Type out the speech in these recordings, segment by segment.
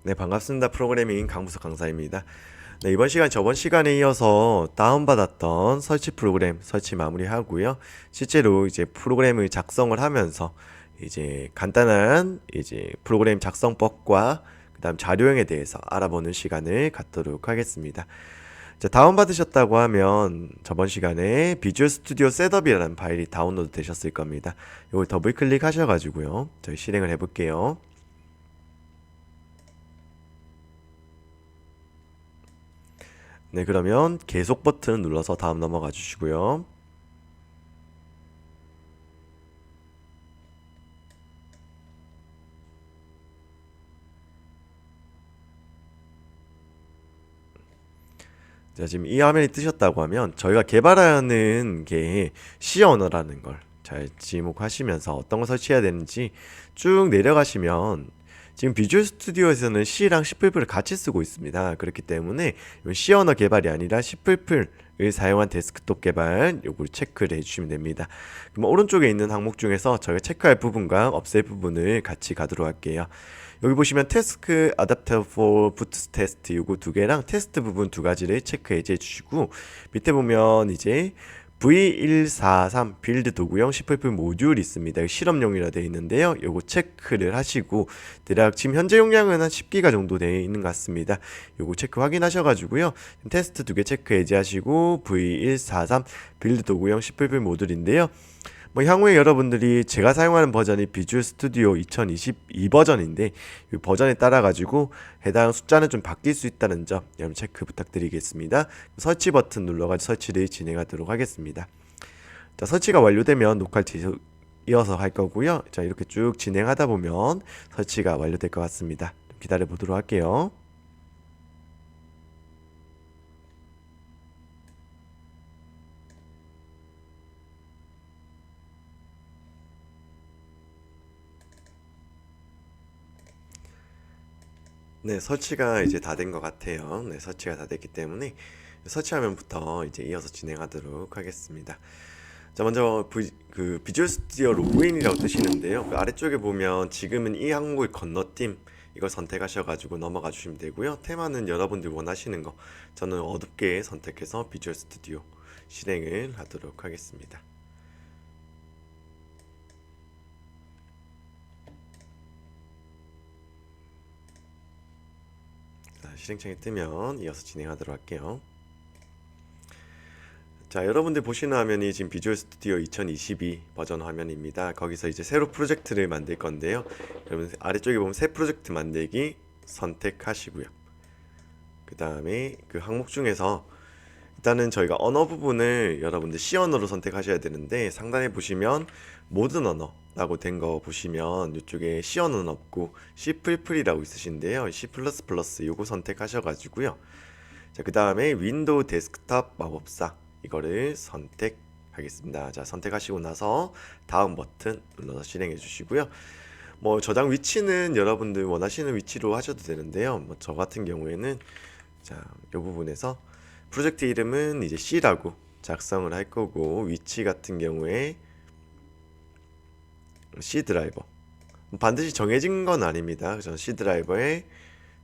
네, 반갑습니다. 프로그래밍 강부석 강사입니다. 네, 이번 시간 저번 시간에 이어서 다운받았던 설치 프로그램 설치 마무리하고요. 실제로 이제 프로그램을 작성을 하면서 이제 간단한 이제 프로그램 작성법과 그다음 자료형에 대해서 알아보는 시간을 갖도록 하겠습니다. 자, 다운받으셨다고 하면 저번 시간에 비주얼 스튜디오 셋업이라는 파일이 다운로드 되셨을 겁니다. 이걸 더블 클릭하셔가지고요. 저희 실행을 해볼게요. 네, 그러면 계속 버튼 눌러서 다음 넘어가 주시고요. 자, 지금 이 화면이 뜨셨다고 하면 저희가 개발하는 게 C 언어라는 걸 잘 지목하시면서 어떤 걸 설치해야 되는지 쭉 내려가시면 지금 비주얼 스튜디오에서는 C랑 C++을 같이 쓰고 있습니다. 그렇기 때문에 C 언어 개발이 아니라 C++을 사용한 데스크톱 개발 요걸 체크를 해주시면 됩니다. 그럼 오른쪽에 있는 항목 중에서 저희가 체크할 부분과 없앨 부분을 같이 가도록 할게요. 여기 보시면 태스크 아답터 for 부트 테스트 요거 두 개랑 테스트 부분 두 가지를 체크해 주시고 밑에 보면 이제 V143 빌드 도구형 C++ 모듈이 있습니다. 실험용이라 되어 있는데요. 요거 체크를 하시고 대략 지금 현재 용량은 한 10기가 정도 되어 있는 것 같습니다. 요거 체크 확인하셔가지고요. 테스트 두 개 체크 해제하시고 V143 빌드 도구형 C++ 모듈인데요. 뭐 향후에 여러분들이 제가 사용하는 버전이 비주얼 스튜디오 2022 버전인데 이 버전에 따라 가지고 해당 숫자는 좀 바뀔 수 있다는 점 여러분 체크 부탁드리겠습니다. 설치 버튼 눌러가지고 설치를 진행하도록 하겠습니다. 자, 설치가 완료되면 녹화를 계속 이어서 할 거고요. 자, 이렇게 쭉 진행하다 보면 설치가 완료될 것 같습니다. 좀 기다려 보도록 할게요. 네, 설치가 이제 다 된 것 같아요. 네, 설치가 다 됐기 때문에 설치화면부터 이제 이어서 진행하도록 하겠습니다. 자, 먼저 비주얼 스튜디오 로그인이라고 뜨시는데요. 그 아래쪽에 보면 지금은 이 항목을 건너뛰 이걸 선택하셔가지고 넘어가 주시면 되고요. 테마는 여러분들이 원하시는 거 저는 어둡게 선택해서 비주얼 스튜디오 실행을 하도록 하겠습니다. 자, 실행창이 뜨면 이어서 진행하도록 할게요. 자, 여러분들 보시는 화면이 지금 비주얼 스튜디오 2022 버전 화면입니다. 거기서 이제 새로 프로젝트를 만들 건데요. 여러분 아래쪽에 보면 새 프로젝트 만들기 선택하시고요. 그 다음에 그 항목 중에서 일단은 저희가 언어 부분을 여러분들 C 언어로 선택하셔야 되는데 상단에 보시면 모든 언어라고 된 거 보시면 이쪽에 C 언어는 없고 C++이라고 있으신데요. C++ 요거 선택하셔가지고요. 자, 그 다음에 윈도우 데스크탑 마법사 이거를 선택하겠습니다. 자, 선택하시고 나서 다음 버튼 눌러서 실행해 주시고요. 뭐 저장 위치는 여러분들 원하시는 위치로 하셔도 되는데요. 뭐 저 같은 경우에는 자, 이 부분에서 프로젝트 이름은 이제 C라고 작성을 할 거고 위치 같은 경우에 C 드라이버 반드시 정해진 건 아닙니다. 저는 C 드라이버에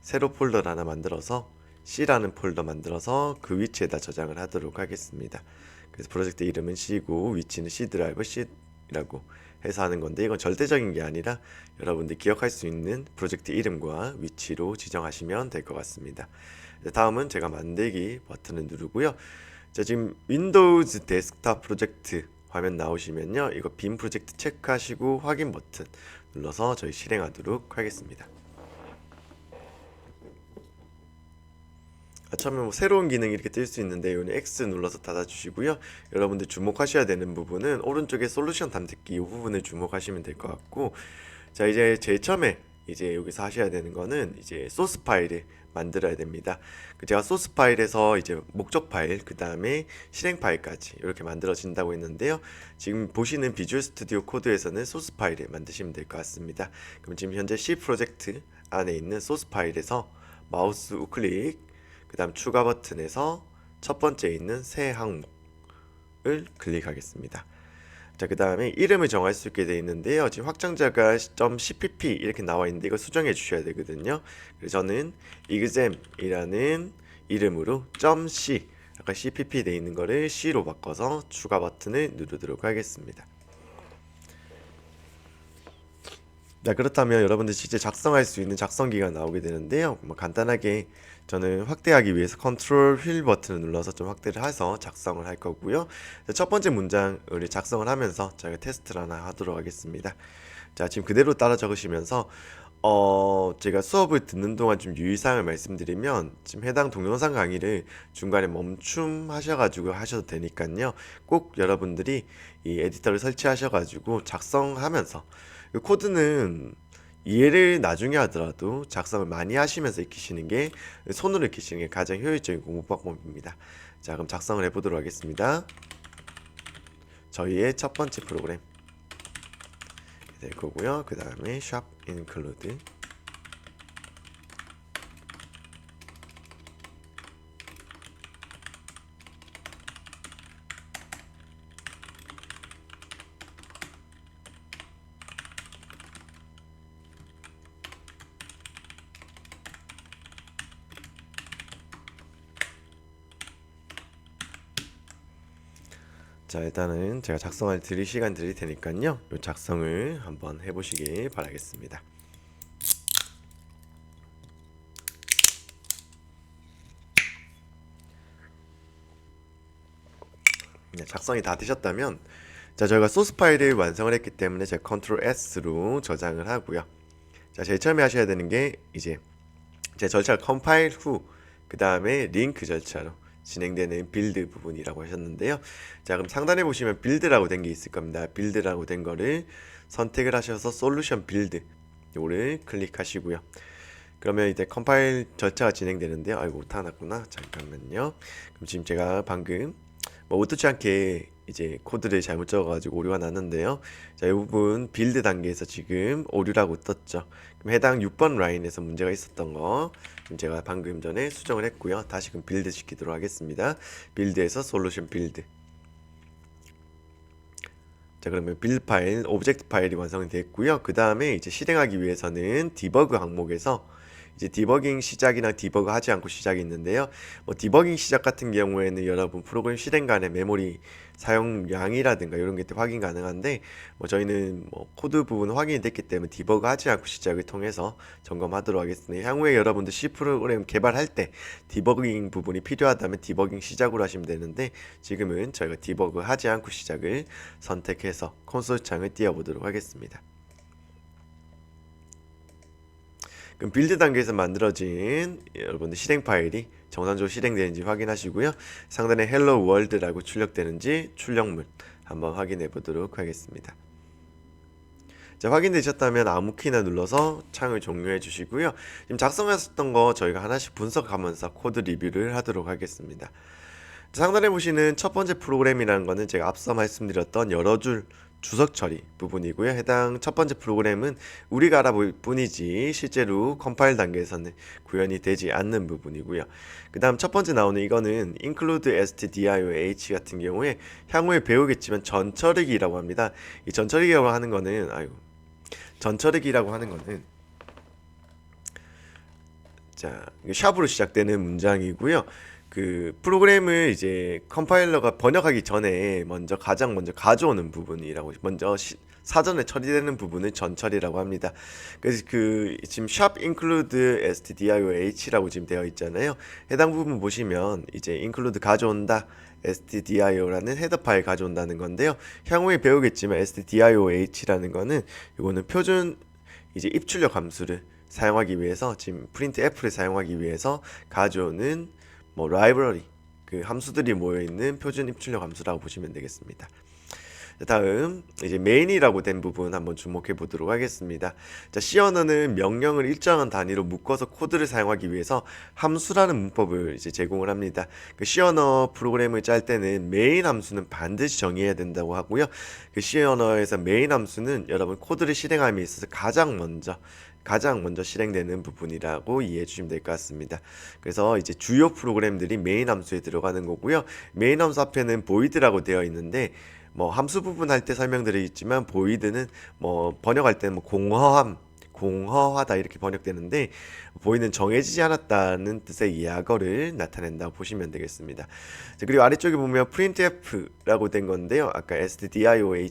새로 폴더를 하나 만들어서 C라는 폴더 만들어서 그 위치에다 저장을 하도록 하겠습니다. 그래서 프로젝트 이름은 C고 위치는 C 드라이버 C라고 해서 하는 건데 이건 절대적인 게 아니라 여러분들 기억할 수 있는 프로젝트 이름과 위치로 지정하시면 될 것 같습니다. 다음은 제가 만들기 버튼을 누르고요. 자, 지금 윈도우즈 데스크탑 프로젝트 화면 나오시면요. 이거 빈 프로젝트 체크하시고 확인 버튼 눌러서 저희 실행하도록 하겠습니다. 처음에 뭐 새로운 기능이 이렇게 뜰 수 있는데 여기 X 눌러서 닫아주시고요. 여러분들 주목하셔야 되는 부분은 오른쪽에 솔루션 탐색기 이 부분을 주목하시면 될 것 같고, 자, 이제 제일 처음에 이제 여기서 하셔야 되는 거는 이제 소스 파일을 만들어야 됩니다. 제가 소스 파일에서 이제 목적 파일 그 다음에 실행 파일까지 이렇게 만들어진다고 했는데요. 지금 보시는 비주얼 스튜디오 코드에서는 소스 파일을 만드시면 될 것 같습니다. 그럼 지금 현재 C 프로젝트 안에 있는 소스 파일에서 마우스 우클릭 그 다음 추가 버튼에서 첫 번째 있는 새 항목을 클릭하겠습니다. 자, 그 다음에 이름을 정할 수 있게 되어 있는데요. 지금 확장자가 .cpp 이렇게 나와 있는데 이거 수정해 주셔야 되거든요. 그래서 저는 exam이라는 이름으로 .c 아까 cpp 되어 있는 거를 c로 바꿔서 추가 버튼을 누르도록 하겠습니다. 자, 그렇다면 여러분들 실제 작성할 수 있는 작성기가 나오게 되는데요. 뭐 간단하게 저는 확대하기 위해서 컨트롤 휠 버튼을 눌러서 좀 확대를 해서 작성을 할 거고요. 첫 번째 문장을 작성을 하면서 저희가 테스트를 하나 하도록 하겠습니다. 자, 지금 그대로 따라 적으시면서 제가 수업을 듣는 동안 좀 유의사항을 말씀드리면 지금 해당 동영상 강의를 중간에 멈춤하셔가지고 하셔도 되니까요. 꼭 여러분들이 이 에디터를 설치하셔가지고 작성하면서 이 코드는 이해를 나중에 하더라도 작성을 많이 하시면서 익히시는 게 손으로 익히시는 게 가장 효율적인 공부 방법입니다. 자, 그럼 작성을 해보도록 하겠습니다. 저희의 첫 번째 프로그램 될 거고요. 그 다음에 shop include 자, 일단은 제가 작성할 드릴 시간 드릴 테니까요. 이 작성을 한번 해보시길 바라겠습니다. 네, 작성이 다 되셨다면 자, 저희가 소스 파일을 완성을 했기 때문에 제가 컨트롤 S로 저장을 하고요. 자, 제일 처음에 하셔야 되는 게 이제 제 절차를 컴파일 후 그 다음에 링크 절차로 진행되는 빌드 부분이라고 하셨는데요. 자, 그럼 상단에 보시면 빌드라고 된 게 있을 겁니다. 빌드라고 된 거를 선택을 하셔서 솔루션 빌드 요거를 클릭하시고요. 그러면 이제 컴파일 절차가 진행되는데요. 아이고, 다 났구나. 잠깐만요. 그럼 지금 제가 방금 의도치 않게 이제 코드를 잘못 적어가지고 오류가 났는데요. 자, 이 부분 빌드 단계에서 지금 오류라고 떴죠. 그럼 해당 6번 라인에서 문제가 있었던 거 제가 방금 전에 수정을 했고요. 다시금 빌드 시키도록 하겠습니다. 빌드에서 솔루션 빌드. 자, 그러면 빌드 파일, 오브젝트 파일이 완성이 됐고요. 그 다음에 이제 실행하기 위해서는 디버그 항목에서 이제 디버깅 시작이나 디버그 하지 않고 시작이 있는데요. 디버깅 시작 같은 경우에는 여러분 프로그램 실행 간의 메모리 사용량이라든가 이런 게 확인 가능한데 저희는 코드 부분 확인이 됐기 때문에 디버그 하지 않고 시작을 통해서 점검하도록 하겠습니다. 향후에 여러분들 C 프로그램 개발할 때 디버깅 부분이 필요하다면 디버깅 시작으로 하시면 되는데 지금은 저희가 디버그 하지 않고 시작을 선택해서 콘솔 창을 띄워보도록 하겠습니다. 그럼 빌드 단계에서 만들어진 여러분들 실행 파일이 정상적으로 실행되는지 확인하시고요. 상단에 hello world라고 출력되는지 출력문 한번 확인해 보도록 하겠습니다. 자, 확인되셨다면 아무 키나 눌러서 창을 종료해 주시고요. 지금 작성하셨던 거 저희가 하나씩 분석하면서 코드 리뷰를 하도록 하겠습니다. 상단에 보시는 첫 번째 프로그램이라는 거는 제가 앞서 말씀드렸던 여러 줄 주석 처리 부분이고요. 해당 첫 번째 프로그램은 우리가 알아볼 뿐이지 실제로 컴파일 단계에서는 구현이 되지 않는 부분이고요. 그 다음 첫 번째 나오는 이거는 include stdioh 같은 경우에 향후에 배우겠지만 전처리기라고 합니다. 이 전처리기라고 하는 거는 자, 샵으로 시작되는 문장이고요. 그 프로그램을 이제 컴파일러가 번역하기 전에 가장 먼저 가져오는 부분이라고 사전에 처리되는 부분을 전처리라고 합니다. 그래서 지금 shop include stdioh라고 지금 되어 있잖아요. 해당 부분 보시면 이제 include 가져온다 stdio라는 헤더 파일 가져온다는 건데요. 향후에 배우겠지만 stdioh라는 거는 이거는 표준 이제 입출력 함수를 사용하기 위해서 지금 printf를 사용하기 위해서 가져오는 라이브러리 그 함수들이 모여있는 표준 입출력 함수라고 보시면 되겠습니다. 다음 이제 메인이라고 된 부분 한번 주목해 보도록 하겠습니다. 자, C 언어는 명령을 일정한 단위로 묶어서 코드를 사용하기 위해서 함수라는 문법을 이제 제공을 합니다. 그 C 언어 프로그램을 짤 때는 메인 함수는 반드시 정의해야 된다고 하고요. 그 C 언어에서 메인 함수는 여러분 코드를 실행함에 있어서 가장 먼저 실행되는 부분이라고 이해해 주시면 될 것 같습니다. 그래서 이제 주요 프로그램들이 메인 함수에 들어가는 거고요. 메인 함수 앞에는 void라고 되어 있는데 뭐 함수 부분 할 때 설명드리겠지만 보이드는 뭐 번역할 때는 뭐 공허하다 이렇게 번역되는데 보이는 정해지지 않았다는 뜻의 이하거를 나타낸다고 보시면 되겠습니다. 자, 그리고 아래쪽에 보면 printf라고 된 건데요. 아까 stdioh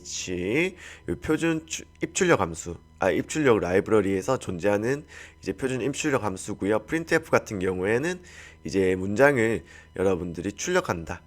표준 입출력 함수 입출력 라이브러리에서 존재하는 이제 표준 입출력 함수고요. printf 같은 경우에는 이제 문장을 여러분들이 출력한다.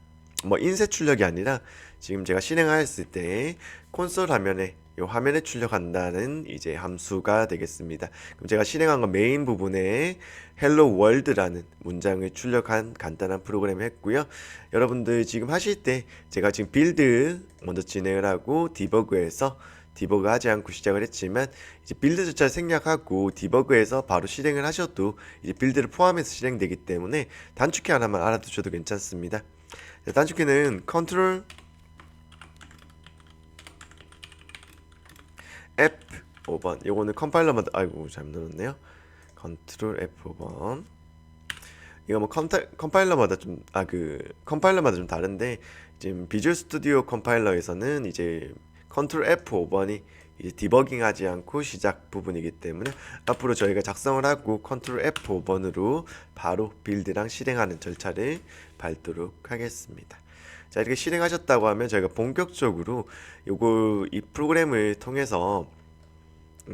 뭐 인쇄 출력이 아니라 지금 제가 실행하였을 때 콘솔 화면에 이 화면에 출력한다는 이제 함수가 되겠습니다. 그럼 제가 실행한 건 메인 부분에 Hello World라는 문장을 출력한 간단한 프로그램을 했고요. 여러분들 지금 하실 때 제가 지금 빌드 먼저 진행을 하고 디버그에서 디버그 하지 않고 시작을 했지만 이제 빌드조차 생략하고 디버그에서 바로 실행을 하셔도 이제 빌드를 포함해서 실행되기 때문에 단축키 하나만 알아두셔도 괜찮습니다. 단축키는 컨트롤 F5번. 요거는 컴파일러마다 아이고 잘못 눌렀네요. 컨트롤 F5번. 이거 뭐 컴파일러마다 좀 컴파일러마다 좀 다른데 지금 비주얼 스튜디오 컴파일러에서는 이제 컨트롤 F5번이 이제 디버깅 하지 않고 시작 부분이기 때문에 앞으로 저희가 작성을 하고 컨트롤 F5번으로 바로 빌드랑 실행하는 절차를 밟도록 하겠습니다. 자, 이렇게 실행하셨다고 하면 저희가 본격적으로 이 프로그램을 통해서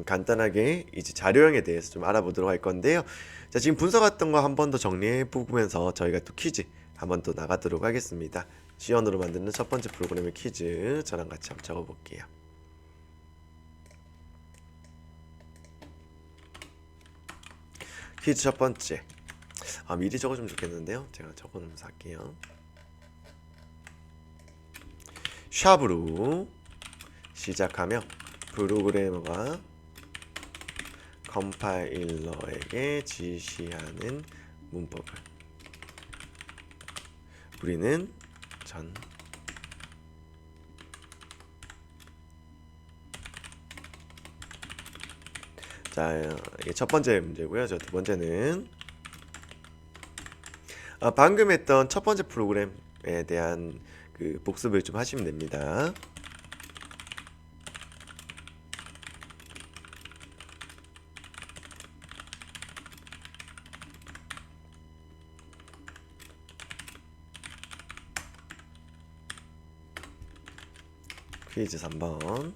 간단하게 이제 자료형에 대해서 좀 알아보도록 할 건데요. 자, 지금 분석했던 거 한 번 더 정리해 보면서 저희가 또 퀴즈 한 번 더 나가도록 하겠습니다. C언어로 만드는 첫 번째 프로그램의 퀴즈 저랑 같이 한번 적어 볼게요. 퀴즈 첫 번째. 미리 적어주면 좋겠는데요. 제가 적어놓으면서 할게요. 샵으로 시작하며 프로그래머가 컴파일러에게 지시하는 문법을 우리는 자, 이게 첫 번째 문제고요. 저 두 번째는 방금 했던 첫 번째 프로그램에 대한 그 복습을 좀 하시면 됩니다. 퀴즈 3번.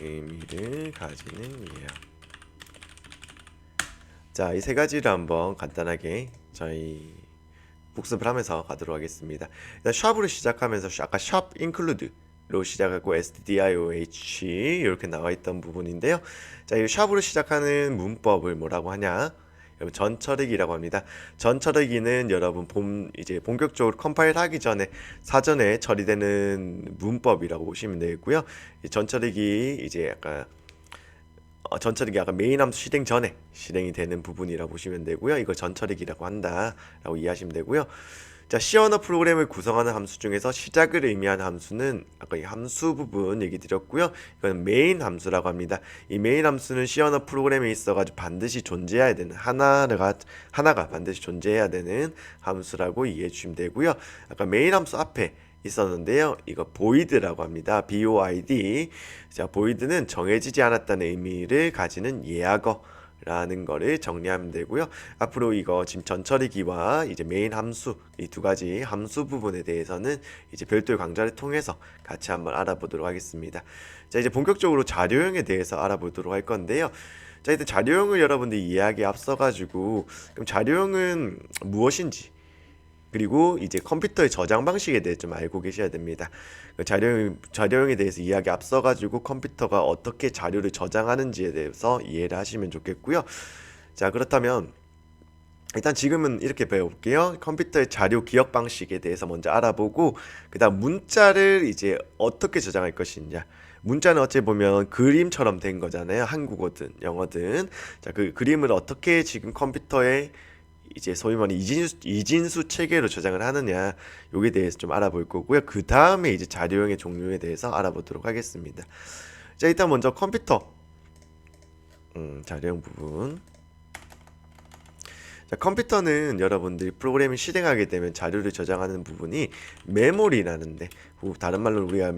의미를 가지는 예약. 자, 이 세 가지를 한번 간단하게 저희 복습을 하면서 가도록 하겠습니다. 일단 샵으로 시작하면서 아까 샵 include로 시작하고 stdioh 이렇게 나와 있던 부분인데요. 자, 이 샵으로 시작하는 문법을 뭐라고 하냐? 여러분 전처리기라고 합니다. 전처리기는 여러분 이제 본격적으로 컴파일 하기 전에 사전에 처리되는 문법이라고 보시면 되겠고요. 이 전처리기 이제 약간 전처리기 아까 메인 함수 실행 전에 실행이 되는 부분이라고 보시면 되고요. 이걸 전처리기라고 한다라고 이해하시면 되고요. 자, C 언어 프로그램을 구성하는 함수 중에서 시작을 의미하는 함수는 아까 이 함수 부분 얘기 드렸고요. 이건 메인 함수라고 합니다. 이 메인 함수는 C 언어 프로그램에 있어가지고 반드시 존재해야 되는 하나가 반드시 존재해야 되는 함수라고 이해해 주시면 되고요. 아까 메인 함수 앞에 있었는데요. 이거 void라고 합니다. void. 자, void는 정해지지 않았다는 의미를 가지는 예약어라는 거를 정리하면 되고요. 앞으로 이거 지금 전처리기와 이제 메인 함수 이 두 가지 함수 부분에 대해서는 이제 별도의 강좌를 통해서 같이 한번 알아보도록 하겠습니다. 자, 이제 본격적으로 자료형에 대해서 알아보도록 할 건데요. 자, 일단 자료형을 여러분들이 이해하기에 앞서가지고 그럼 자료형은 무엇인지 그리고 이제 컴퓨터의 저장 방식에 대해 좀 알고 계셔야 됩니다. 자료형에 대해서 이야기 앞서가지고 컴퓨터가 어떻게 자료를 저장하는지에 대해서 이해를 하시면 좋겠고요. 자, 그렇다면 일단 지금은 이렇게 배워볼게요. 컴퓨터의 자료 기억 방식에 대해서 먼저 알아보고 그 다음 문자를 이제 어떻게 저장할 것이냐. 문자는 어찌 보면 그림처럼 된 거잖아요. 한국어든 영어든. 자, 그 그림을 어떻게 지금 컴퓨터에 이제 소위 말하는 이진수 체계로 저장을 하느냐 요에 대해서 좀 알아볼 거고요. 그 다음에 이제 자료형의 종류에 대해서 알아보도록 하겠습니다. 자, 일단 먼저 컴퓨터 자료형 부분. 자, 컴퓨터는 여러분들이 프로그램을 실행하게 되면 자료를 저장하는 부분이 메모리라는데, 다른 말로 우리가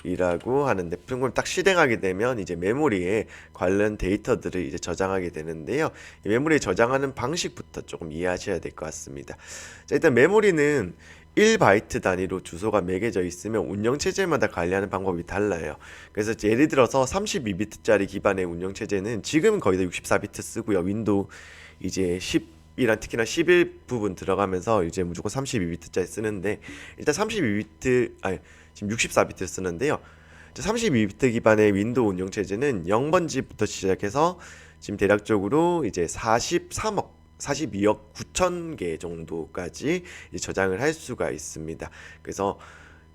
이라고 하는데, 프로그램 딱 실행하게 되면 이제 메모리에 관련 데이터들을 이제 저장하게 되는데요. 이 메모리에 저장하는 방식부터 조금 이해하셔야 될 것 같습니다. 자, 일단 메모리는 1바이트 단위로 주소가 매겨져 있으면 운영체제마다 관리하는 방법이 달라요. 그래서 예를 들어서 32비트짜리 기반의 운영체제는 지금은 거의 다 64비트 쓰고요. 윈도우 이제 10이란 특히나 11 부분 들어가면서 이제 무조건 32비트짜리 쓰는데, 일단 32비트 아니 지금 64비트 쓰는데요. 32비트 기반의 윈도우 운영체제는 0번지부터 시작해서 지금 대략적으로 이제 42억 9천 개 정도까지 저장을 할 수가 있습니다. 그래서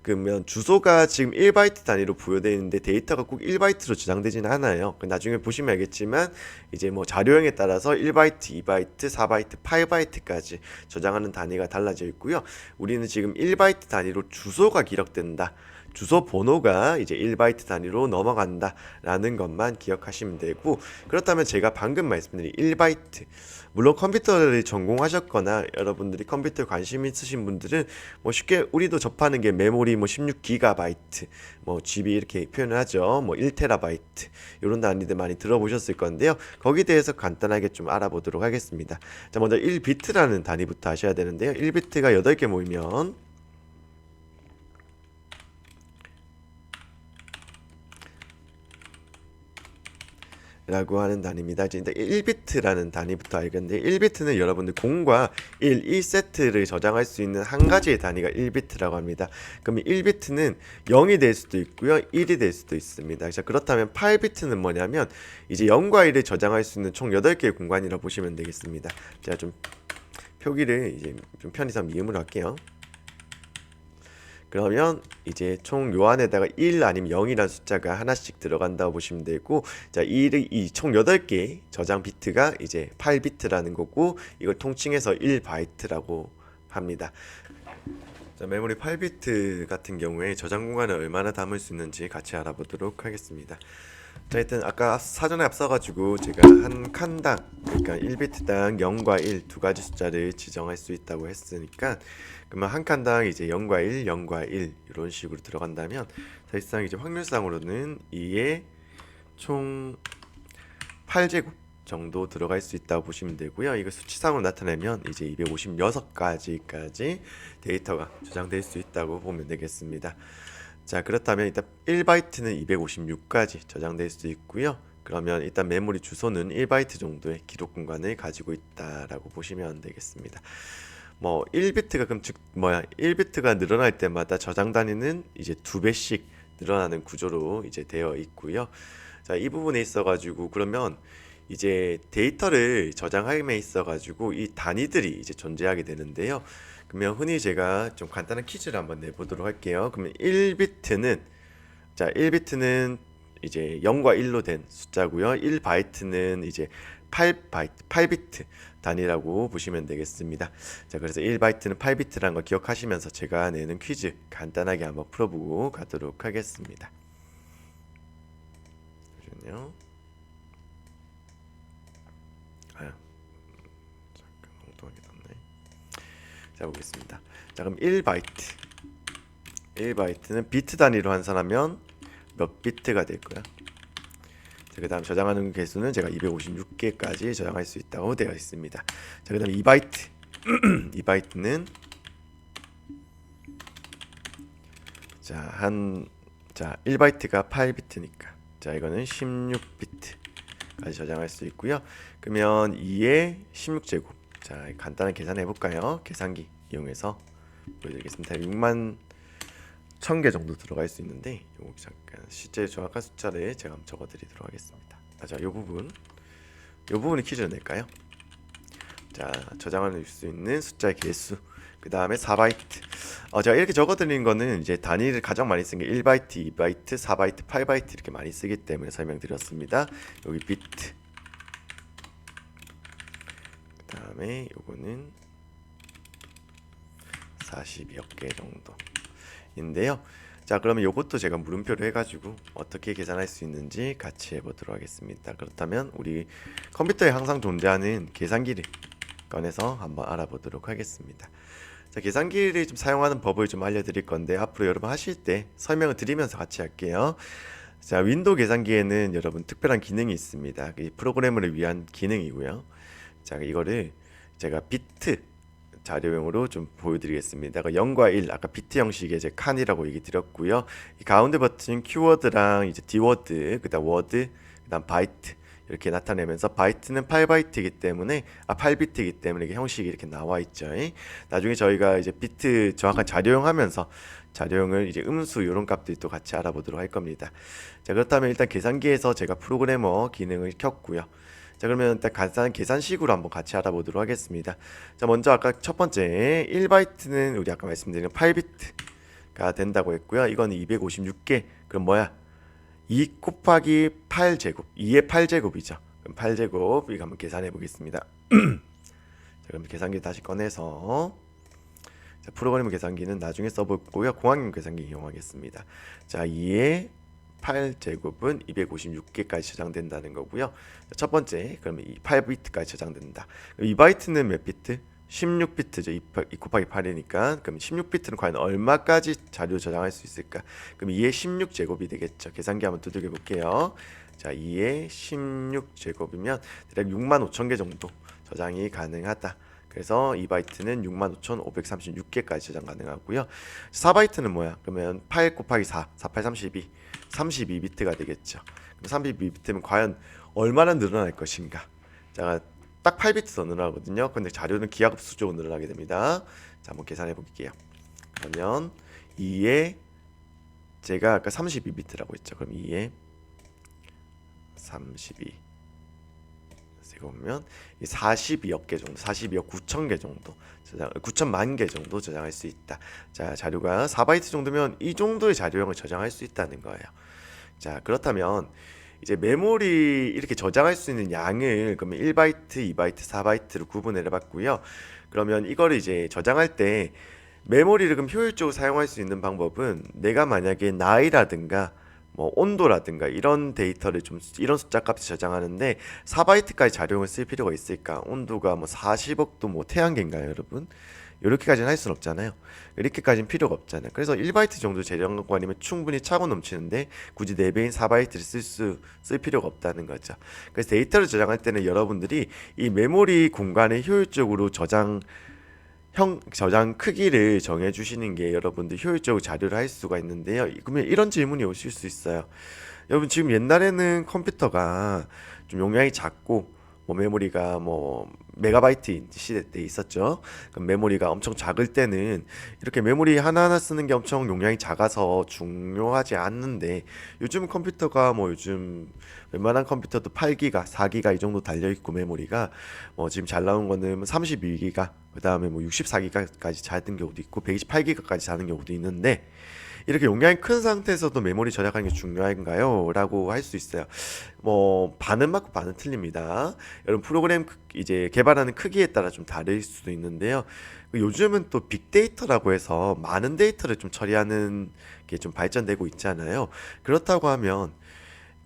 그러면 주소가 지금 1바이트 단위로 부여되어 있는데 데이터가 꼭 1바이트로 저장되지는 않아요. 나중에 보시면 알겠지만 이제 뭐 자료형에 따라서 1바이트, 2바이트, 4바이트, 8바이트까지 저장하는 단위가 달라져 있고요. 우리는 지금 1바이트 단위로 주소가 기록된다. 주소 번호가 이제 1바이트 단위로 넘어간다 라는 것만 기억하시면 되고, 그렇다면 제가 방금 말씀드린 1바이트, 물론 컴퓨터를 전공하셨거나 여러분들이 컴퓨터에 관심 있으신 분들은 뭐 쉽게 우리도 접하는 게 메모리 뭐 16기가바이트 뭐 GB 이렇게 표현을 하죠. 뭐 1테라바이트 이런 단위들 많이 들어보셨을 건데요. 거기에 대해서 간단하게 좀 알아보도록 하겠습니다. 자, 먼저 1비트라는 단위부터 아셔야 되는데요. 1비트가 8개 모이면 라고 하는 단위입니다. 이제 1비트라는 단위부터 알겠는데, 1비트는 여러분들 0과 1, 1세트를 저장할 수 있는 한 가지의 단위가 1비트라고 합니다. 그럼 1비트는 0이 될 수도 있고요, 1이 될 수도 있습니다. 자, 그렇다면 8비트는 뭐냐면 이제 0과 1을 저장할 수 있는 총 8개의 공간이라고 보시면 되겠습니다. 제가 좀 표기를 이제 좀 편의상 미음으로 할게요. 그러면 이제 총 요 안에다가 1 아니면 0이라는 숫자가 하나씩 들어간다고 보시면 되고, 자, 이 총 8개 저장 비트가 이제 8비트라는 거고, 이걸 통칭해서 1바이트라고 합니다. 자, 메모리 8비트 같은 경우에 저장 공간을 얼마나 담을 수 있는지 같이 알아보도록 하겠습니다. 자, 일단 아까 사전에 앞서가지고 제가 한 칸당, 그러니까 1비트당 0과 1 두 가지 숫자를 지정할 수 있다고 했으니까, 그러면 한 칸당 이제 0과 1, 0과 1 이런 식으로 들어간다면 사실상 이제 확률상으로는 2의 총 8제곱 정도 들어갈 수 있다고 보시면 되고요. 이거 수치상으로 나타내면 이제 256가지까지 데이터가 저장될 수 있다고 보면 되겠습니다. 자, 그렇다면 일단 1바이트는 256까지 저장될 수 있고요. 그러면 일단 메모리 주소는 1바이트 정도의 기록 공간을 가지고 있다라고 보시면 되겠습니다. 뭐 1비트가 그럼 1비트가 늘어날 때마다 저장 단위는 이제 2배씩 늘어나는 구조로 이제 되어 있고요. 자, 이 부분에 있어 가지고 그러면 이제 데이터를 저장함에 있어 가지고 이 단위들이 이제 존재하게 되는데요. 그러면 흔히 제가 좀 간단한 퀴즈를 한번 내보도록 할게요. 그러면 1비트는, 자, 1비트는 이제 0과 1로 된 숫자고요. 1바이트는 이제 8비트 단위라고 보시면 되겠습니다. 자, 그래서 1바이트는 8비트라는 거 기억하시면서 제가 내는 퀴즈 간단하게 한번 풀어보고 가도록 하겠습니다. 잠시만요. 잠깐 엉뚱하게 났네. 자, 보겠습니다. 자, 그럼 1바이트는 비트 단위로 환산하면 몇 비트가 될 거야? 그 다음 저장하는 개수는 제가 256개까지 저장할 수 있다고 되어 있습니다. 자, 그 다음 2바이트 2바이트는 자 1바이트가 8비트니까 자 이거는 16비트까지 저장할 수 있고요. 그러면 2의 16제곱, 자 간단한 계산 해볼까요? 계산기 이용해서 보여드리겠습니다. 6만 1000개 정도 들어갈 수 있는데 요거 잠깐 실제 정확한 숫자를 제가 한번 적어드리도록 하겠습니다. 자, 요 부분을 퀴즈를 낼까요? 자, 저장할 수 있는 숫자의 개수, 그 다음에 4바이트. 제가 이렇게 적어드리는 거는 이제 단위를 가장 많이 쓴 게 1바이트, 2바이트, 4바이트, 8바이트 이렇게 많이 쓰기 때문에 설명드렸습니다. 여기 비트, 그 다음에 요거는 40여 개 정도 인데요. 자, 그러면 요것도 제가 물음표로 해가지고 어떻게 계산할 수 있는지 같이 해보도록 하겠습니다. 그렇다면 우리 컴퓨터에 항상 존재하는 계산기를 꺼내서 한번 알아보도록 하겠습니다. 자, 계산기를 좀 사용하는 법을 좀 알려드릴 건데 앞으로 여러분 하실 때 설명을 드리면서 같이 할게요. 자, 윈도우 계산기에는 여러분 특별한 기능이 있습니다. 이 프로그래머를 위한 기능이고요. 자, 이거를 제가 비트 자료용으로 좀 보여드리겠습니다. 0과 1, 아까 비트 형식의 이제 칸이라고 얘기 드렸고요. 이 가운데 버튼 키워드랑 이제 디워드, 그다음 워드, 그다음 바이트 이렇게 나타내면서 바이트는 8바이트이기 때문에 8비트이기 때문에 이게 형식이 이렇게 나와 있죠. 나중에 저희가 이제 비트 정확한 자료용 하면서 자료용을 이제 음수 이런 값들도 같이 알아보도록 할 겁니다. 자, 그렇다면 일단 계산기에서 제가 프로그래머 기능을 켰고요. 자, 그러면 일단 간단한 계산식으로 한번 같이 알아보도록 하겠습니다. 자, 먼저 아까 첫 번째 1바이트는 우리 아까 말씀드린 8비트가 된다고 했고요. 이거는 256개. 그럼 뭐야? 2 곱하기 8제곱. 2의 8제곱이죠. 그럼 8제곱 이거 한번 계산해 보겠습니다. 자, 그럼 계산기 다시 꺼내서 자, 프로그래머 계산기는 나중에 써보고요. 공학용 계산기 이용하겠습니다. 자, 2의 8제곱은 256개까지 저장된다는 거고요. 첫 번째, 그러면 8비트까지 저장된다. 2바이트는 몇 비트? 16비트죠. 2 곱하기 8이니까. 그럼 16비트는 과연 얼마까지 자료 저장할 수 있을까? 그럼 2의 16제곱이 되겠죠. 계산기 한번 두들겨 볼게요. 자, 2의 16제곱이면 대략 65,000개 정도 저장이 가능하다. 그래서 2바이트는 65,536개까지 저장 가능하고요. 4바이트는 뭐야? 그러면 8 곱하기 4, 4, 8, 32, 32비트가 되겠죠. 그럼 32비트면 과연 얼마나 늘어날 것인가? 자, 딱 8비트 더 늘어나거든요. 근데 자료는 기하급수적으로 늘어나게 됩니다. 자, 한번 계산해 볼게요. 그러면 2에 제가 아까 32비트라고 했죠. 그럼 2에 32 보면 42억 개 정도, 42억 9천 개 정도 저장, 9천만 개 정도 저장할 수 있다. 자, 자료가 4바이트 정도면 이 정도의 자료량을 저장할 수 있다는 거예요. 자, 그렇다면 이제 메모리 이렇게 저장할 수 있는 양을 그러면 1바이트, 2바이트, 4바이트로 구분을 해봤고요. 그러면 이거를 이제 저장할 때 메모리를 그럼 효율적으로 사용할 수 있는 방법은 내가 만약에 나이라든가 뭐 온도라든가 이런 데이터를 좀 이런 숫자 값을 저장하는데 4바이트까지 자료용을 쓸 필요가 있을까? 온도가 뭐 40억도 뭐 태양계인가요, 여러분? 이렇게까지는 할 수는 없잖아요. 이렇게까지는 필요가 없잖아요. 그래서 1바이트 정도 저장관이면 충분히 차고 넘치는데 굳이 4배인 4바이트를 쓸 필요가 없다는 거죠. 그래서 데이터를 저장할 때는 여러분들이 이 메모리 공간을 효율적으로 저장 크기를 정해 주시는 게 여러분들 효율적으로 자료를 할 수가 있는데요. 그러면 이런 질문이 오실 수 있어요. 여러분, 지금 옛날에는 컴퓨터가 좀 용량이 작고 뭐 메모리가 뭐 메가바이트 시대 때 있었죠. 그럼 메모리가 엄청 작을 때는 이렇게 메모리 하나하나 쓰는 게 엄청 용량이 작아서 중요하지 않는데 요즘 컴퓨터가 뭐 요즘 웬만한 컴퓨터도 8기가, 4기가 이 정도 달려 있고 메모리가 뭐 지금 잘 나온 거는 32기가, 그다음에 뭐 64기가까지 자는 경우도 있고 128기가까지 자는 경우도 있는데 이렇게 용량이 큰 상태에서도 메모리 저장하는 게 중요한가요? 라고 할 수 있어요. 뭐 반은 맞고 반은 틀립니다. 여러분, 프로그램 이제 개발하는 크기에 따라 좀 다를 수도 있는데요. 요즘은 또 빅데이터라고 해서 많은 데이터를 좀 처리하는 게 좀 발전되고 있잖아요. 그렇다고 하면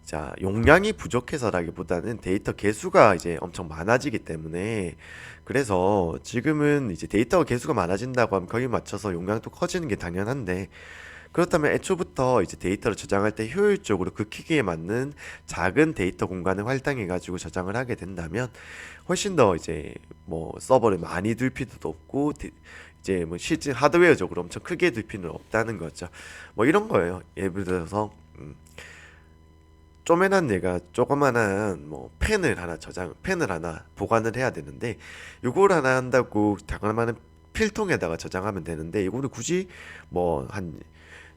자, 용량이 부족해서라기보다는 데이터 개수가 이제 엄청 많아지기 때문에 그래서 지금은 이제 데이터 개수가 많아진다고 하면 거기에 맞춰서 용량도 커지는 게 당연한데 그렇다면 애초부터 이제 데이터를 저장할 때 효율적으로 그 크기에 맞는 작은 데이터 공간을 할당해 가지고 저장을 하게 된다면 훨씬 더 이제 뭐 서버를 많이 둘 필요도 없고 이제 뭐 실제 하드웨어적으로 엄청 크게 둘 필요는 없다는 거죠. 뭐 이런 거예요. 예를 들어서 쪼매난 얘가 조그만한 뭐 펜을 하나 보관을 해야 되는데 요걸 하나 한다고 자그마한 필통에다가 저장하면 되는데 이거는 굳이 뭐 한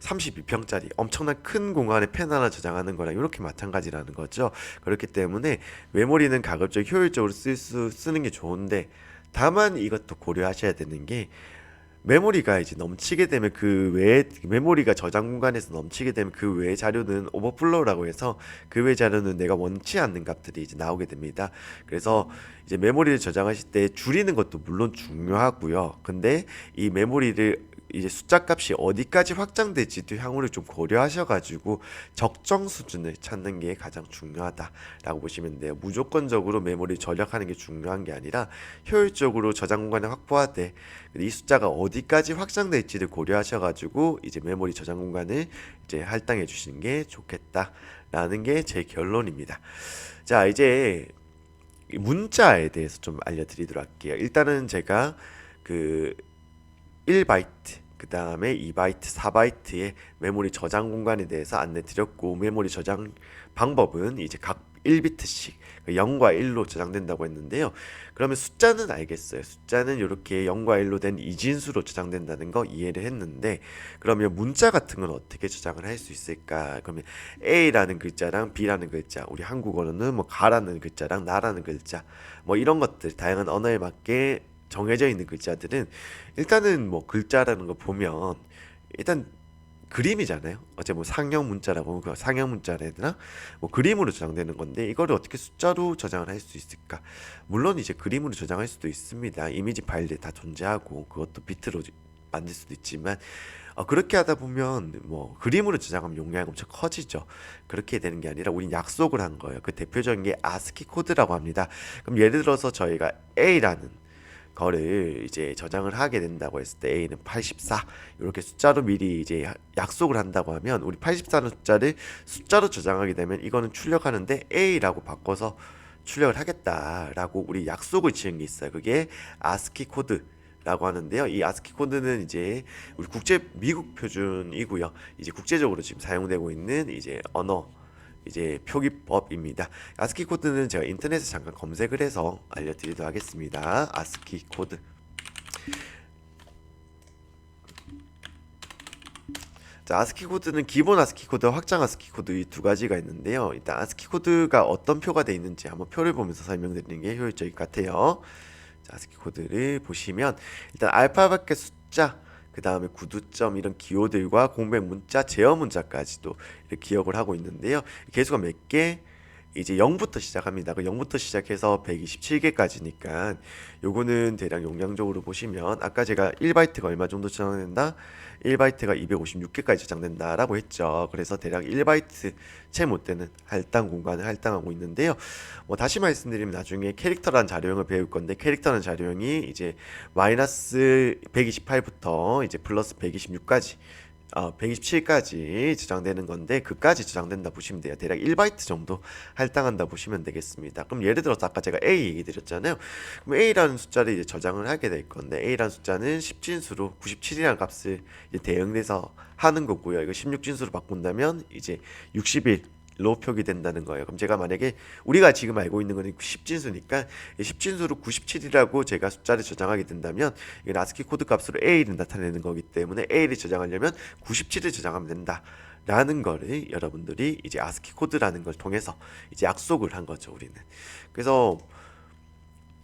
32평짜리 엄청난 큰 공간에 펜 하나 저장하는 거랑 이렇게 마찬가지라는 거죠. 그렇기 때문에 메모리는 가급적 효율적으로 쓰는 게 좋은데 다만 이것도 고려하셔야 되는 게 메모리가 이제 넘치게 되면 그 외에 메모리가 저장 공간에서 넘치게 되면 그 외의 자료는 오버플로우라고 해서 그 외의 자료는 내가 원치 않는 값들이 이제 나오게 됩니다. 그래서 이제 메모리를 저장하실 때 줄이는 것도 물론 중요하고요. 근데 이 메모리를 이제 숫자 값이 어디까지 확장될지도 향후를 좀 고려하셔가지고 적정 수준을 찾는 게 가장 중요하다라고 보시면 돼요. 무조건적으로 메모리 절약하는 게 중요한 게 아니라 효율적으로 저장 공간을 확보하되 이 숫자가 어디까지 확장될지를 고려하셔가지고 이제 메모리 저장 공간을 이제 할당해 주시는 게 좋겠다라는 게 제 결론입니다. 자, 이제 문자에 대해서 좀 알려드리도록 할게요. 일단은 제가 그 1바이트, 그 다음에 2바이트, 4바이트의 메모리 저장 공간에 대해서 안내 드렸고, 메모리 저장 방법은 이제 각 1비트씩 0과 1로 저장된다고 했는데요. 그러면 숫자는 알겠어요. 숫자는 이렇게 0과 1로 된 이진수로 저장된다는 거 이해를 했는데, 그러면 문자 같은 건 어떻게 저장을 할 수 있을까? 그러면 A라는 글자랑 B라는 글자, 우리 한국어로는 뭐 가라는 글자랑 나라는 글자, 뭐 이런 것들 다양한 언어에 맞게 정해져 있는 글자들은 일단은 뭐 글자라는 거 보면 일단 그림이잖아요. 어째 뭐 상형 문자라고 그 상형 문자라 해야 되나? 뭐 그림으로 저장되는 건데 이거를 어떻게 숫자로 저장을 할 수 있을까? 물론 이제 그림으로 저장할 수도 있습니다. 이미지 파일들 다 존재하고 그것도 비트로 만들 수도 있지만 그렇게 하다 보면 뭐 그림으로 저장하면 용량이 엄청 커지죠. 그렇게 되는 게 아니라 우린 약속을 한 거예요. 그 대표적인 게 아스키 코드라고 합니다. 그럼 예를 들어서 저희가 A라는 거를 이제 저장을 하게 된다고 했을 때 A는 84 이렇게 숫자로 미리 이제 약속을 한다고 하면 우리 84는 숫자로 저장하게 되면 이거는 출력하는데 A라고 바꿔서 출력을 하겠다라고 우리 약속을 지은 게 있어요. 그게 아스키 코드라고 하는데요. 이 아스키 코드는 이제 우리 미국 표준이고요. 이제 국제적으로 지금 사용되고 있는 이제 언어 이제 표기법입니다. 아스키 코드는 제가 인터넷에 잠깐 검색을 해서 알려드리도록 하겠습니다. 아스키 코드. 자, 아스키 코드는 기본 아스키 코드와 확장 아스키 코드 이 두 가지가 있는데요. 일단 아스키 코드가 어떤 표가 되어 있는지 한번 표를 보면서 설명드리는 게 효율적일 것 같아요. 자, 아스키 코드를 보시면 일단 알파벳 숫자, 그 다음에 구두점 이런 기호들과 공백 문자, 제어 문자까지도 이렇게 기억을 하고 있는데요. 개수가 몇 개? 이제 0부터 시작합니다. 그 0부터 시작해서 127개까지니까 요거는 대략 용량적으로 보시면 아까 제가 1바이트가 얼마 정도 저장된다? 1바이트가 256개까지 저장된다라고 했죠. 그래서 대략 1바이트 채 못 되는 할당 공간을 할당하고 있는데요. 뭐 다시 말씀드리면 나중에 캐릭터란 자료형을 배울 건데 캐릭터란 자료형이 이제 마이너스 128부터 이제 플러스 126까지 127까지 저장되는 건데 그까지 저장된다 보시면 돼요. 대략 1바이트 정도 할당한다 보시면 되겠습니다. 그럼 예를 들어서 아까 제가 A 얘기 드렸잖아요. 그럼 A라는 숫자를 이제 저장을 하게 될 건데 A라는 숫자는 10진수로 97이라는 값을 이제 대응해서 하는 거고요. 이거 16진수로 바꾼다면 이제 61로 표기된다는 거예요. 그럼 제가 만약에 우리가 지금 알고 있는 거는 10진수니까 10진수로 97이라고 제가 숫자를 저장하게 된다면 이건 아스키 코드 값으로 A를 나타내는 거기 때문에 A를 저장하려면 97을 저장하면 된다. 라는 거를 여러분들이 이제 아스키 코드라는 걸 통해서 이제 약속을 한 거죠, 우리는. 그래서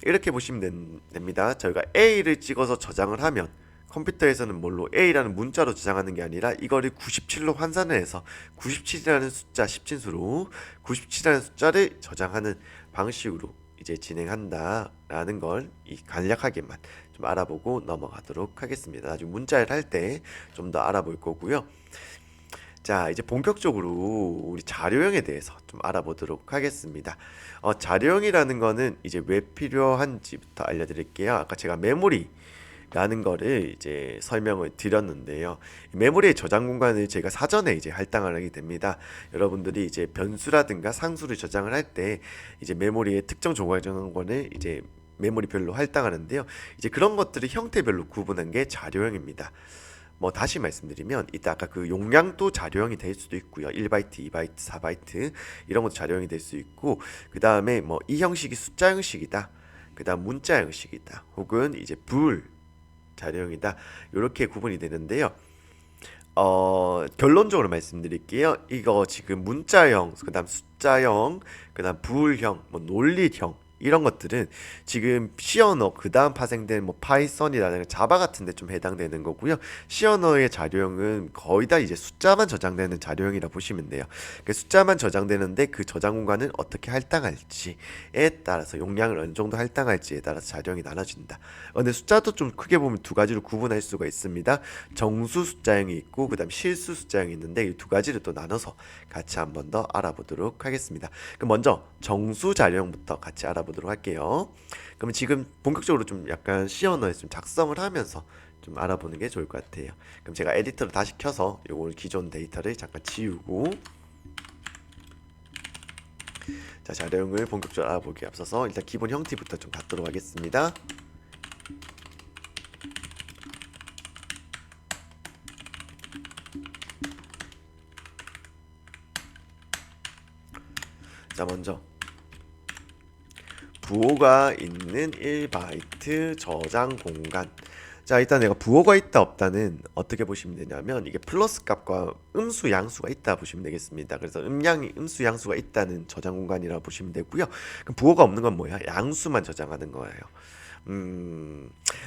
이렇게 보시면 됩니다. 저희가 A를 찍어서 저장을 하면 컴퓨터에서는 뭘로 A라는 문자로 저장하는 게 아니라 이거를 97로 환산을 해서 97이라는 숫자 10진수로 97이라는 숫자를 저장하는 방식으로 이제 진행한다라는 걸 간략하게만 좀 알아보고 넘어가도록 하겠습니다. 나중에 문자를 할 때 좀 더 알아볼 거고요. 자, 이제 본격적으로 우리 자료형에 대해서 좀 알아보도록 하겠습니다. 자료형이라는 거는 이제 왜 필요한지부터 알려드릴게요. 아까 제가 메모리라는 거를 이제 설명을 드렸는데요. 메모리의 저장 공간을 제가 사전에 이제 할당을 하게 됩니다. 여러분들이 이제 변수라든가 상수를 저장을 할 때 이제 메모리의 특정 저장공간을 이제 메모리별로 할당하는데요. 이제 그런 것들을 형태별로 구분한 게 자료형입니다. 뭐 다시 말씀드리면 이따 아까 그 용량도 자료형이 될 수도 있고요. 1바이트, 2바이트, 4바이트 이런 것도 자료형이 될 수 있고 그 다음에 뭐 이 형식이 숫자 형식이다. 그 다음 문자 형식이다. 혹은 이제 불 자료형이다. 이렇게 구분이 되는데요. 결론적으로 말씀드릴게요. 이거 지금 문자형, 그 다음 숫자형, 그 다음 불형, 뭐 논리형 이런 것들은 지금 C 언어 그 다음 파생된 뭐 파이썬이라든가 자바 같은 데 좀 해당되는 거고요. C 언어의 자료형은 거의 다 이제 숫자만 저장되는 자료형이라 보시면 돼요. 그 숫자만 저장되는데 그 저장 공간을 어떻게 할당할지에 따라서 용량을 어느 정도 할당할지에 따라서 자료형이 나눠진다. 근데 숫자도 좀 크게 보면 두 가지로 구분할 수가 있습니다. 정수 숫자형이 있고 그다음 실수 숫자형이 있는데 이 두 가지를 또 나눠서 같이 한번 더 알아보도록 하겠습니다. 그럼 먼저 정수 자료형부터 같이 알아보도록 할게요. 그럼 지금 본격적으로 좀 약간 C 언어에서 좀 작성을 하면서 좀 알아보는 게 좋을 것 같아요. 그럼 제가 에디터를 다시 켜서 요걸 기존 데이터를 잠깐 지우고 자 자료형을 본격적으로 알아보기에 앞서서 일단 기본 형태부터 좀 갖도록 하겠습니다. 자 먼저 부호가 있는 1바이트 저장 공간. 자 일단 내가 부호가 있다 없다는 어떻게 보시면 되냐면 이게 플러스 값과 음수 양수가 있다 보시면 되겠습니다. 그래서 음수 양수가 있다는 저장 공간이라고 보시면 되고요. 그럼 부호가 없는 건 뭐야? 양수만 저장하는 거예요.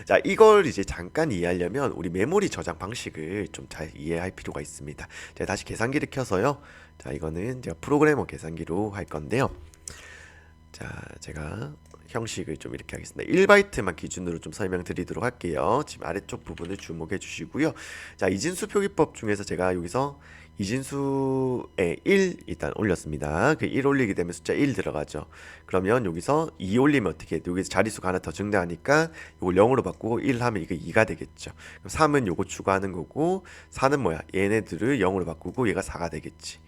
자 이걸 이제 잠깐 이해하려면 우리 메모리 저장 방식을 좀 잘 이해할 필요가 있습니다. 제가 다시 계산기를 켜서요. 자 이거는 제가 프로그래머 계산기로 할 건데요. 자 제가 형식을 좀 이렇게 하겠습니다. 1바이트만 기준으로 좀 설명드리도록 할게요. 지금 아래쪽 부분을 주목해 주시고요. 자 이진수 표기법 중에서 제가 여기서 이진수에 1 일단 올렸습니다. 그 1 올리게 되면 숫자 1 들어가죠. 그러면 여기서 2 올리면 어떻게 해? 여기서 자릿수가 하나 더 증가하니까 이걸 0으로 바꾸고 1 하면 이거 2가 되겠죠. 그럼 3은 요거 추가하는 거고 4는 뭐야? 얘네들을 0으로 바꾸고 얘가 4가 되겠지.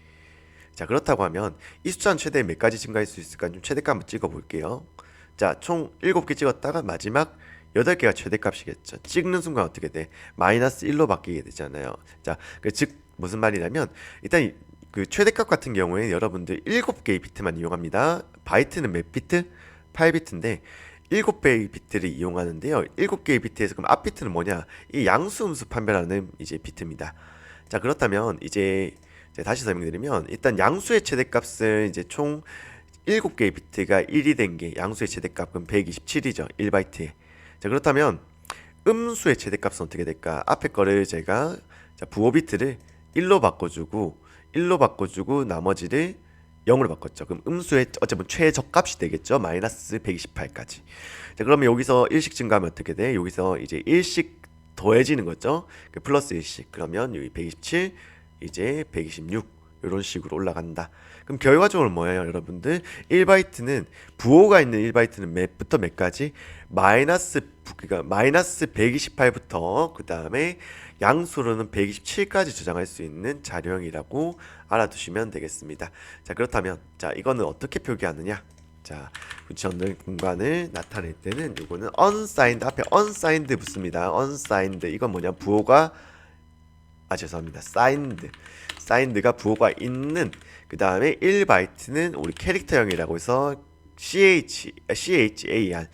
자 그렇다고 하면 이 숫자는 최대 몇 가지 증가할 수 있을까? 좀 최대값 한번 찍어 볼게요. 자 총 7개 찍었다가 마지막 8개가 최대값이겠죠. 찍는 순간 어떻게 돼? 마이너스 1로 바뀌게 되잖아요. 자, 즉 무슨 말이냐면 일단 그 최대값 같은 경우에 여러분들 7개의 비트만 이용합니다. 바이트는 몇 비트? 8비트인데 7개의 비트를 이용하는데요. 7개의 비트에서 그럼 앞 비트는 뭐냐? 이 양수 음수 판별하는 이제 비트입니다. 자, 그렇다면 이제 다시 설명드리면 일단 양수의 최대값은 이제 총 7개의 비트가 1이 된 게 양수의 최대값은 127이죠. 1바이트에. 자, 그렇다면 음수의 최대값은 어떻게 될까? 앞에 거를 제가 부호 비트를 1로 바꿔주고 나머지를 0으로 바꿨죠. 그럼 음수의 어차피 최저값이 되겠죠. 마이너스 128까지. 자, 그러면 여기서 1씩 증가하면 어떻게 돼? 여기서 이제 1씩 더해지는 거죠. 플러스 1씩. 그러면 여기 127, 이제 126 이런 식으로 올라간다. 그럼 결과적으로 뭐예요, 여러분들? 1바이트는 부호가 있는 1바이트는 몇부터 몇까지? 그러니까 마이너스 128부터 그 다음에 양수로는 127까지 저장할 수 있는 자료형이라고 알아두시면 되겠습니다. 자 그렇다면 자 이거는 어떻게 표기하느냐? 자 저는 공간을 나타낼 때는 이거는 unsigned 앞에 unsigned 붙습니다. unsigned 이건 뭐냐? 부호가 죄송합니다. signed가 부호가 있는 그 다음에 1바이트는 우리 캐릭터형이라고 해서 CHAR을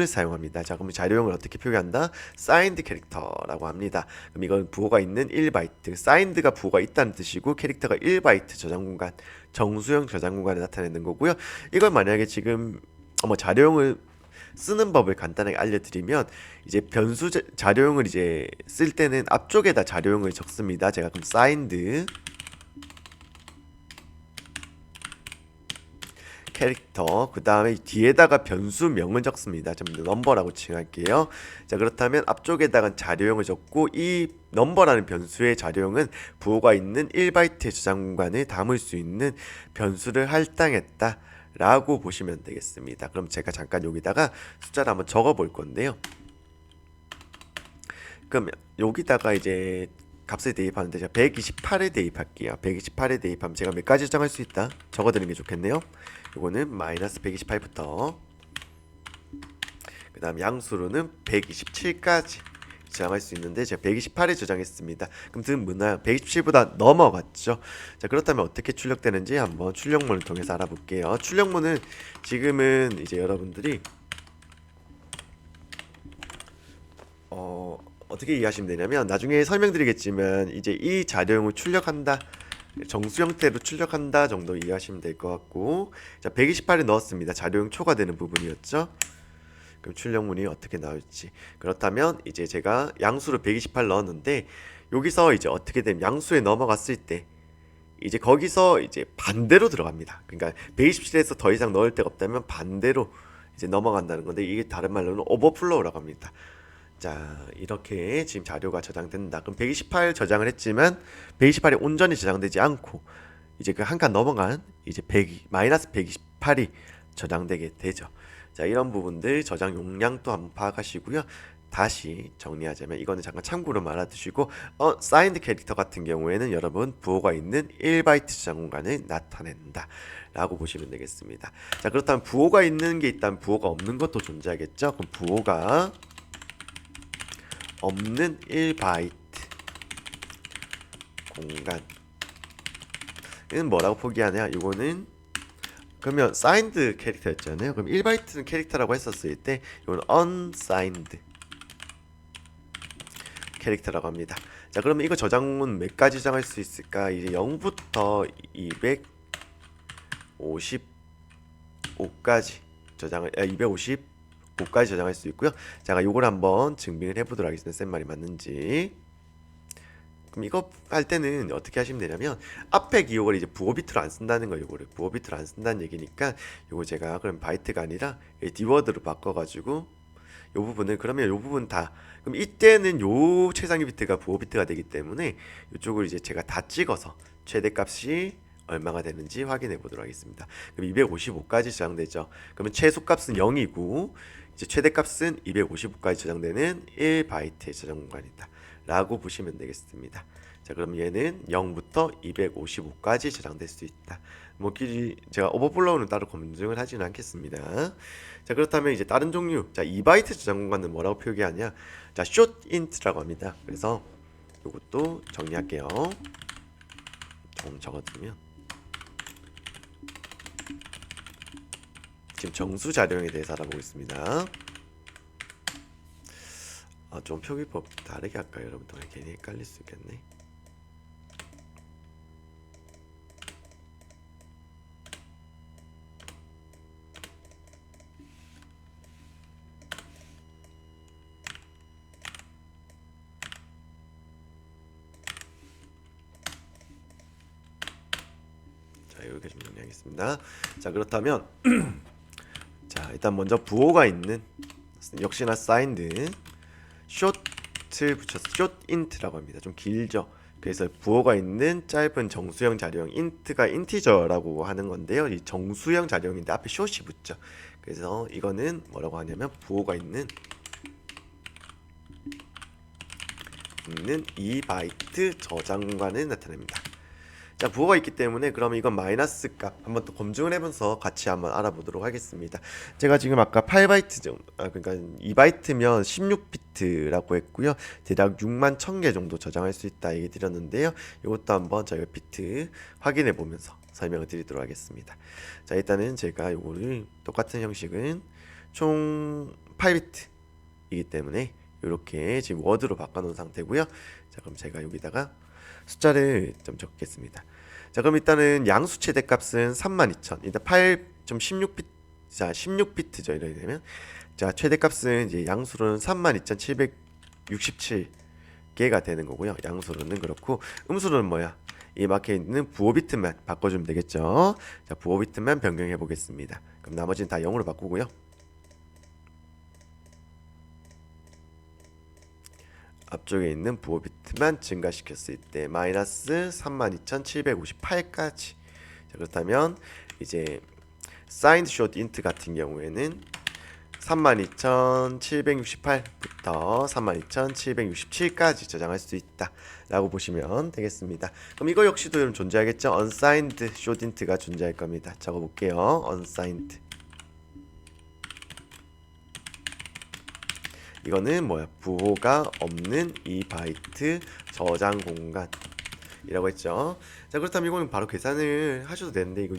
사용합니다. 자, 그럼 자료형을 어떻게 표기한다? signed 캐릭터라고 합니다. 그럼 이건 부호가 있는 1바이트. signed가 부호가 있다는 뜻이고 캐릭터가 1바이트 저장 공간, 정수형 저장 공간을 나타내는 거고요. 이걸 만약에 지금 자료형을 쓰는 법을 간단하게 알려드리면 이제 변수 자료형을 이제 쓸 때는 앞쪽에다 자료형을 적습니다. 제가 그럼 signed 캐릭터 그 다음에 뒤에다가 변수명을 적습니다. 좀 넘버라고 칭할게요. 자 그렇다면 앞쪽에다가 자료형을 적고 이 넘버라는 변수의 자료형은 부호가 있는 1바이트의 저장 공간을 담을 수 있는 변수를 할당했다 라고 보시면 되겠습니다. 그럼 제가 잠깐 여기다가 숫자를 한번 적어 볼 건데요. 그럼 여기다가 이제 값을 대입하는데 제가 128에 대입할게요. 128에 대입하면 제가 몇 가지 저장할 수 있다? 적어드리는 게 좋겠네요. 이거는 마이너스 128부터 그 다음 양수로는 127까지 저장할 수 있는데 제가 128에 저장했습니다. 그럼 그 뭐나요? 127보다 넘어갔죠. 자 그렇다면 어떻게 출력되는지 한번 출력문을 통해서 알아볼게요. 출력문은 지금은 이제 여러분들이 어떻게 이해하시면 되냐면 나중에 설명드리겠지만 이제 이 자료형을 출력한다 정수 형태로 출력한다 정도 이해하시면 될 것 같고, 자 128을 넣었습니다. 자료용 초과되는 부분이었죠. 그럼 출력문이 어떻게 나올지. 그렇다면 이제 제가 양수로 128 넣었는데, 여기서 이제 어떻게 되면 양수에 넘어갔을 때 이제 거기서 이제 반대로 들어갑니다. 그러니까 127에서 더 이상 넣을 데가 없다면 반대로 이제 넘어간다는 건데, 이게 다른 말로는 오버플로우라고 합니다. 자, 이렇게 지금 자료가 저장된다. 그럼 128 저장을 했지만 128이 온전히 저장되지 않고 이제 그 한 칸 넘어간 이제 100, 마이너스 128이 저장되게 되죠. 자, 이런 부분들 저장 용량도 한번 파악하시고요. 다시 정리하자면 이거는 잠깐 참고로 알아두시고, 사인드 캐릭터 같은 경우에는 여러분 부호가 있는 1바이트 저장 공간을 나타낸다 라고 보시면 되겠습니다. 자, 그렇다면 부호가 있는 게 있다면 부호가 없는 것도 존재하겠죠. 그럼 부호가 없는 1바이트 공간 이는 뭐라고 포기하냐. 이거는 그러면 사인드 캐릭터였잖아요. 그럼 1바이트는 캐릭터라고 했었을 때 이거는 unsigned 캐릭터라고 합니다. 자, 그러면 이거 저장은 몇 가지 저장할 수 있을까? 이제 0부터 255까지 저장을 255까지 저장할 수 있고요. 제가 요걸 한번 증빙을 해보도록 하겠습니다. 쌤 말이 맞는지. 그럼 이거 할 때는 어떻게 하시면 되냐면, 앞에 기억을 이제 부호 비트로 안 쓴다는 거예요. 요거를 부호 비트로 안 쓴다는 얘기니까 요거 제가 그럼 바이트가 아니라 디워드로 바꿔가지고 요 부분을, 그러면 요 부분 다, 그럼 이때는 요 최상위 비트가 부호 비트가 되기 때문에 이쪽을 이제 제가 다 찍어서 최대값이 얼마가 되는지 확인해 보도록 하겠습니다. 그럼 255까지 저장되죠. 그러면 최소값은 0이고 이제 최대값은 255까지 저장되는 1바이트의 저장 공간이다 라고 보시면 되겠습니다. 자, 그럼 얘는 0부터 255까지 저장될 수 있다. 뭐 제가 오버플로우는 따로 검증을 하지는 않겠습니다. 자, 그렇다면 이제 다른 종류, 자 2바이트 저장 공간은 뭐라고 표기하냐. 자, shortint라고 합니다. 그래서 이것도 정리할게요. 좀 적어두면 지금 정수 자료형에 대해서 알아보겠습니다. 좀 표기법 다르게 할까요? 여러분들 괜히 헷갈릴 수 있겠네. 자, 여기까지 정리하겠습니다. 자, 그렇다면 자, 일단 먼저 부호가 있는 역시나 사인드 short를 붙여서 shortint라고 합니다. 좀 길죠. 그래서 부호가 있는 짧은 정수형 자료형 int가 인티저라고 하는 건데요. 이 정수형 자료형인데 앞에 short이 붙죠. 그래서 이거는 뭐라고 하냐면 부호가 있는 2바이트 저장 공간을 나타냅니다. 자, 부호가 있기 때문에 그러면 이건 마이너스 값 한번 또 검증을 해보면서 같이 한번 알아보도록 하겠습니다. 제가 지금 아까 8바이트 정도, 그러니까 2바이트면 16비트라고 했고요. 대략 6만 1000개 정도 저장할 수 있다 얘기 드렸는데요. 이것도 한번 저희가 비트 확인해 보면서 설명을 드리도록 하겠습니다. 자, 일단은 제가 요거를 똑같은 형식은 총 8비트이기 때문에 이렇게 지금 워드로 바꿔놓은 상태고요. 자, 그럼 제가 여기다가 숫자를 좀 적겠습니다. 자, 그럼 일단은 양수 최대값은 32,000. 일단 8.16비트, 자 16비트죠. 이렇게 되면 자 최대값은 이제 양수로는 32,767개가 되는 거고요. 양수로는 그렇고, 음수로는 뭐야? 이 막혀 있는 부호 비트만 바꿔주면 되겠죠. 자, 부호 비트만 변경해 보겠습니다. 그럼 나머지는 다 0으로 바꾸고요. 앞쪽에 있는 부호 비트만 증가시켰을 때 마이너스 32,758까지. 자, 그렇다면 이제 signed short int 같은 경우에는 32,768부터 32,767까지 저장할 수 있다 라고 보시면 되겠습니다. 그럼 이거 역시도 여러분 존재하겠죠. unsigned short int가 존재할 겁니다. 적어볼게요. unsigned. 이거는 뭐야? 부호가 없는 2바이트 저장 공간이라고 했죠. 자, 그렇다면 이거는 바로 계산을 하셔도 되는데, 이거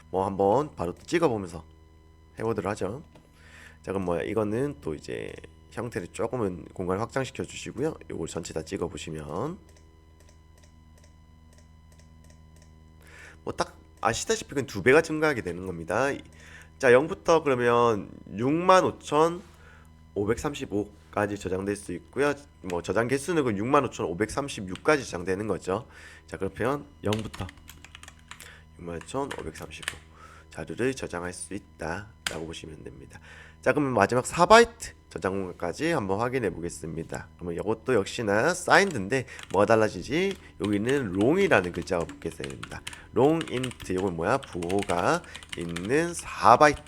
뭐 한번 바로 찍어보면서 해보도록 하죠. 자, 그럼 뭐야? 이거는 또 이제 형태를 조금은 공간을 확장시켜 주시고요. 이걸 전체 다 찍어 보시면 뭐 딱 아시다시피 그건 2배가 증가하게 되는 겁니다. 자, 0부터 그러면 65,535까지 저장될 수 있고요. 뭐 저장 개수는 그 65,536까지 저장되는 거죠. 자, 그러면 0부터 61,535 자료를 저장할 수 있다라고 보시면 됩니다. 자, 그러면 마지막 4바이트 저장 공간까지 한번 확인해 보겠습니다. 그러면 이것도 역시나 사인드인데 뭐가 달라지지? 여기는 롱이라는 글자가 붙게 됩니다. 롱 인트, 이건 뭐야? 부호가 있는 4바이트.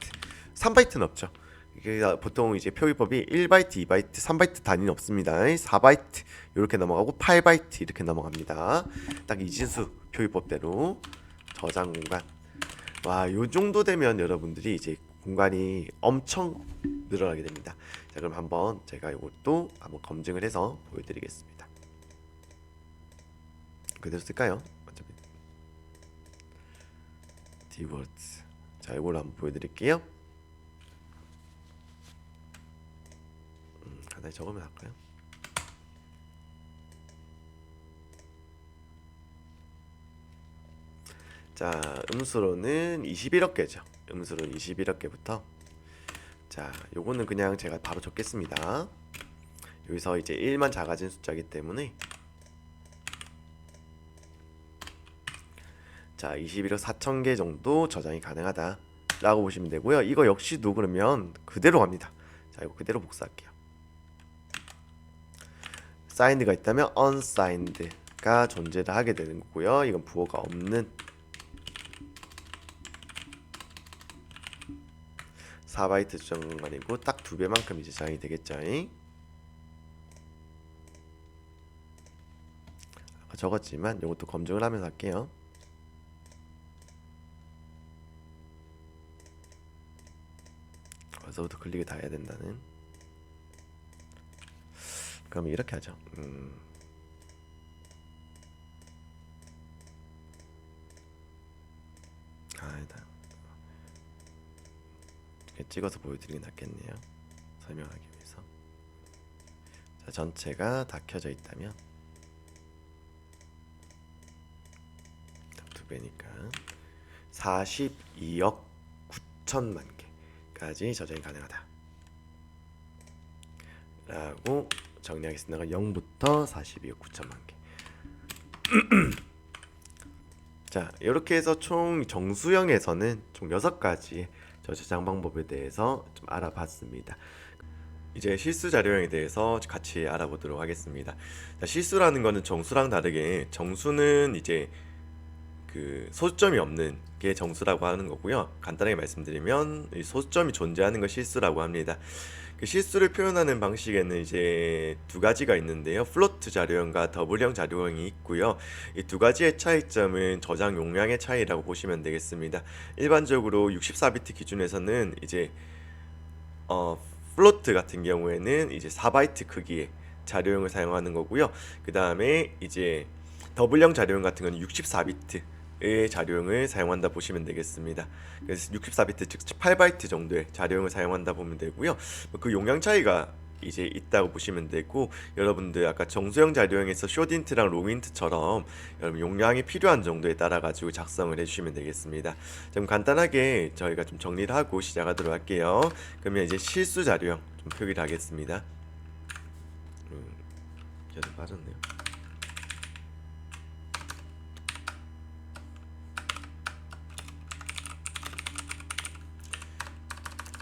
3바이트는 없죠. 이게 보통 이제 표기법이 1바이트, 2바이트, 3바이트 단위는 없습니다. 4바이트 이렇게 넘어가고 8바이트 이렇게 넘어갑니다. 딱 이진수 표기법대로 저장 공간. 와, 요 정도 되면 여러분들이 이제 공간이 엄청 늘어나게 됩니다. 자, 그럼 한번 제가 이것도 한번 검증을 해서 보여드리겠습니다. 그대로 쓸까요? 어차피 디월드. 자, 이걸로 한번 보여드릴게요. 하나 적으면 할까요? 자, 음수로는 21억 개죠. 음수로는 21억 개부터. 자, 요거는 그냥 제가 바로 적겠습니다. 여기서 이제 1만 작아진 숫자이기 때문에 자, 21억 4천 개 정도 저장이 가능하다 라고 보시면 되고요. 이거 역시도 그러면 그대로 갑니다. 자, 이거 그대로 복사할게요. 사인드가 있다면 unsigned가 존재를 하게 되는 거고요. 이건 부호가 없는 4바이트 저장 공간이고 딱 2배만큼 이제 저장이 되겠죠. 아까 적었지만 이것도 검증을 하면서 할게요. 어디서부터 클릭을 다 해야 된다는. 그럼 이렇게 하죠. 아니다. 이렇게 찍어서 보여드리는 게 낫겠네요. 설명하기 위해서. 자, 전체가 다 켜져 있다면 2배니까 42억 9천만 개까지 저장이 가능하다 라고 정리하겠습니다. 0부터 42억 9천만 개. 자, 이렇게 해서 총 정수형에서는 총 6가지 저장 방법에 대해서 좀 알아봤습니다. 이제 실수 자료형에 대해서 같이 알아보도록 하겠습니다. 자, 실수라는 거는 정수랑 다르게 정수는 이제 그 소수점이 없는 게 정수라고 하는 거고요. 간단하게 말씀드리면 이 소수점이 존재하는 걸 실수라고 합니다. 그 실수를 표현하는 방식에는 이제 2가지가 있는데요. 플로트 자료형과 더블형 자료형이 있고요. 이 2가지의 차이점은 저장 용량의 차이라고 보시면 되겠습니다. 일반적으로 64비트 기준에서는 이제 플로트 같은 경우에는 이제 4바이트 크기의 자료형을 사용하는 거고요. 그 다음에 이제 더블형 자료형 같은 경우는 64비트의 자료형을 사용한다 보시면 되겠습니다. 그래서 64비트 즉 8바이트 정도의 자료형을 사용한다 보면 되고요. 그 용량 차이가 이제 있다고 보시면 되고, 여러분들 아까 정수형 자료형에서 쇼딘트랑 롱인트처럼 여러분 용량이 필요한 정도에 따라 가지고 작성을 해주시면 되겠습니다. 좀 간단하게 저희가 좀 정리를 하고 시작하도록 할게요. 그러면 이제 실수 자료형 좀 표기를 하겠습니다. 좀 빠졌네요.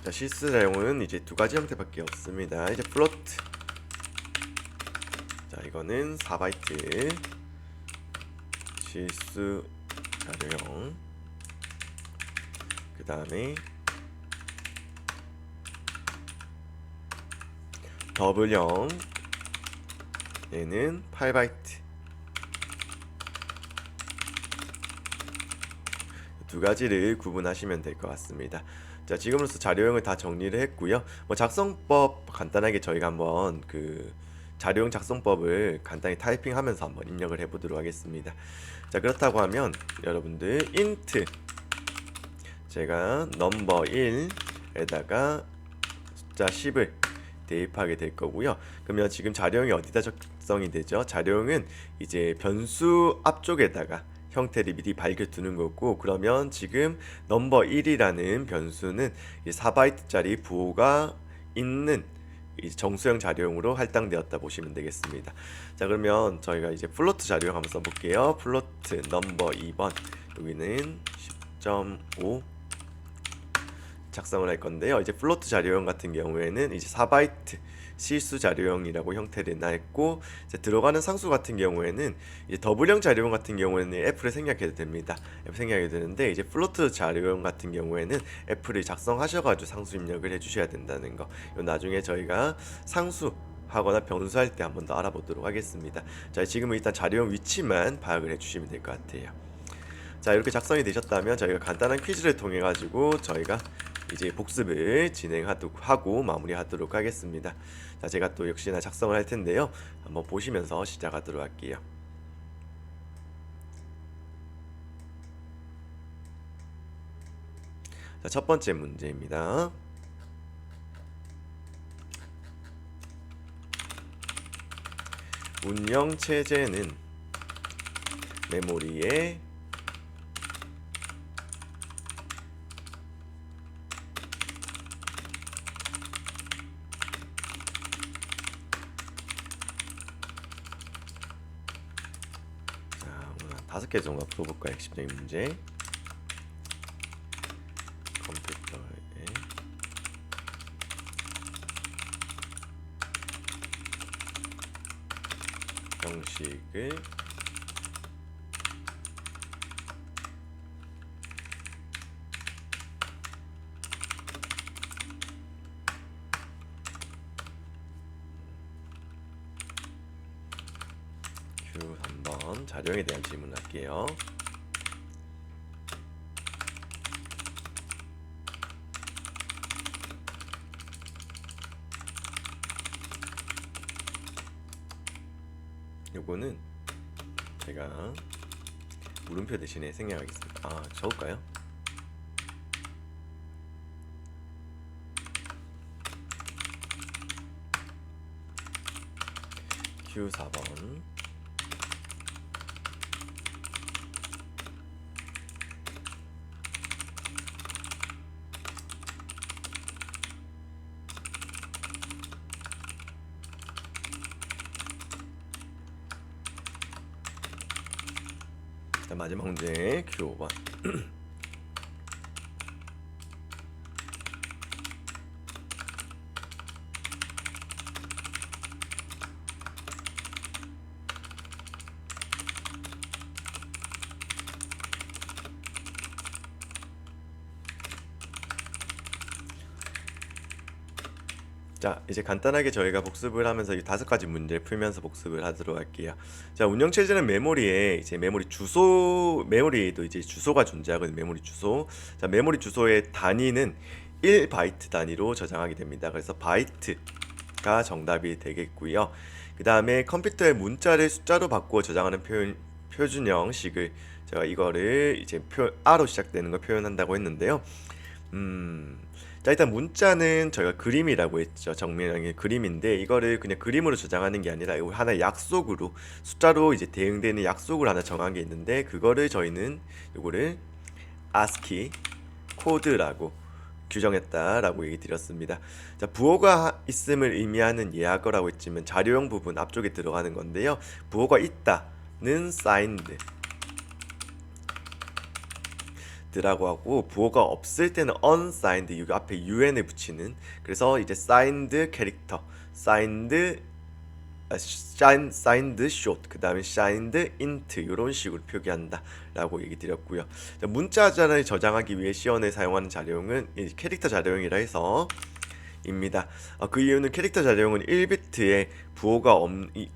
자, 실수 자료는 이제 2가지 형태밖에 없습니다. 이제 플로트. 자, 이거는 4바이트 실수 자료형. 그 다음에 더블형, 얘는 8바이트. 2가지를 구분하시면 될 것 같습니다. 자, 지금으로서 자료형을 다 정리를 했고요. 뭐 작성법 간단하게 저희가 한번 그 자료형 작성법을 간단히 타이핑하면서 한번 입력을 해보도록 하겠습니다. 자, 그렇다고 하면 여러분들 int 제가 넘버 1에다가 숫자 10을 대입하게 될 거고요. 그러면 지금 자료형이 어디다 작성이 되죠? 자료형은 이제 변수 앞쪽에다가 형태를 미리 밝혀두는 거고, 그러면 지금 넘버 1이라는 변수는 4바이트짜리 부호가 있는 이 정수형 자료용으로 할당되었다 보시면 되겠습니다. 자, 그러면 저희가 이제 플로트 자료용 한번 써볼게요. 플로트 넘버 2번, 여기는 10.5 작성을 할 건데요. 이제 플로트 자료용 같은 경우에는 이제 4바이트 실수 자료형이라고 형태를 냈고, 이제 들어가는 상수 같은 경우에는 이제 더블형 자료형 같은 경우에는 f를 생략해도 됩니다. f 생략해도 되는데, 이제 플로트 자료형 같은 경우에는 f를 작성하셔가지고 상수 입력을 해주셔야 된다는 거. 이거 나중에 저희가 상수 하거나 변수할 때 한 번 더 알아보도록 하겠습니다. 자, 지금은 일단 자료형 위치만 파악을 해주시면 될 것 같아요. 자, 이렇게 작성이 되셨다면 저희가 간단한 퀴즈를 통해 가지고 저희가 이제 복습을 진행하고 마무리하도록 하겠습니다. 자, 제가 또 역시나 작성을 할 텐데요. 한번 보시면서 시작하도록 할게요. 자, 첫 번째 문제입니다. 운영 체제는 메모리에 다섯 개 정도 풀어볼까요? 핵심적인 문제. 컴퓨터의 형식을 Q 3번 자료에 대한 질문을 할게요. 요거는 제가 물음표 대신에 생략하겠습니다. 적을까요? Q 4번 마지막 문제 Q5번 자, 이제 간단하게 저희가 복습을 하면서 이 5가지 문제를 풀면서 복습을 하도록 할게요. 자, 운영체제는 메모리에 이제 메모리에도 이제 주소가 존재하거든요. 메모리 주소. 자, 메모리 주소의 단위는 1바이트 단위로 저장하게 됩니다. 그래서 바이트가 정답이 되겠고요. 그 다음에 컴퓨터의 문자를 숫자로 바꾸어 저장하는 표준형식을 제가 이거를 이제 R로 시작되는 걸 표현한다고 했는데요. 자, 일단 문자는 저희가 그림이라고 했죠. 정면형의 그림인데 이거를 그냥 그림으로 저장하는 게 아니라 하나의 약속으로 숫자로 이제 대응되는 약속을 하나 정한 게 있는데, 그거를 저희는 요거를 ASCII 코드라고 규정했다라고 얘기 드렸습니다. 자, 부호가 있음을 의미하는 예하거라고 했지만 자료형 부분 앞쪽에 들어가는 건데요. 부호가 있다는 signed 라고 하고, 부호가 없을 때는 unsigned, 여기 앞에 un을 붙이는, 그래서 이제 signed 캐릭터, signed short, 그 다음에 signed int 이런 식으로 표기한다 라고 얘기 드렸고요. 문자전을 저장하기 위해 시연에 사용하는 자료용은 캐릭터 자료용이라 해서 입니다. 그 이유는 캐릭터 자료용은 1비트의 부호가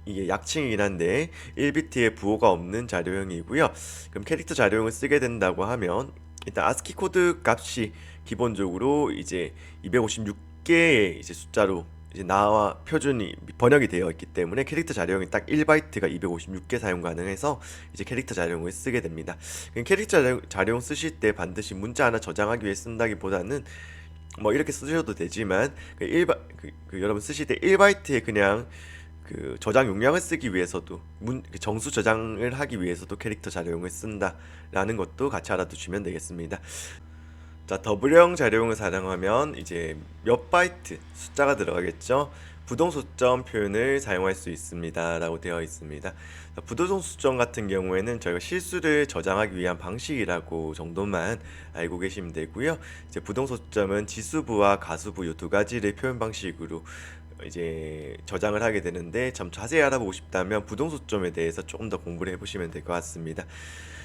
이게 약칭이긴 한데 1비트의 부호가 없는 자료용이고요. 그럼 캐릭터 자료용을 쓰게 된다고 하면 일단 ASCII 코드 값이 기본적으로 이제 256개의 이제 숫자로 이제 나와 표준이 번역이 되어 있기 때문에 캐릭터 자료용이 딱 1바이트가 256개 사용 가능해서 이제 캐릭터 자료용을 쓰게 됩니다. 캐릭터 자료용 쓰실 때 반드시 문자 하나 저장하기 위해 쓴다기보다는 뭐 이렇게 쓰셔도 되지만 여러분 쓰실 때 1바이트에 그냥 그 저장 용량을 쓰기 위해서도 정수 저장을 하기 위해서도 캐릭터 자료용을 쓴다라는 것도 같이 알아두시면 되겠습니다. 자, 더블형 자료용을 사용하면 이제 몇 바이트 숫자가 들어가겠죠. 부동소점 표현을 사용할 수 있습니다 라고 되어 있습니다. 자, 부동소점 같은 경우에는 저희가 실수를 저장하기 위한 방식이라고 정도만 알고 계시면 되고요. 이제 부동소점은 지수부와 가수부 이 두 가지를 표현 방식으로 이제 저장을 하게 되는데, 좀 자세히 알아보고 싶다면 부동소점에 대해서 조금 더 공부를 해보시면 될 것 같습니다.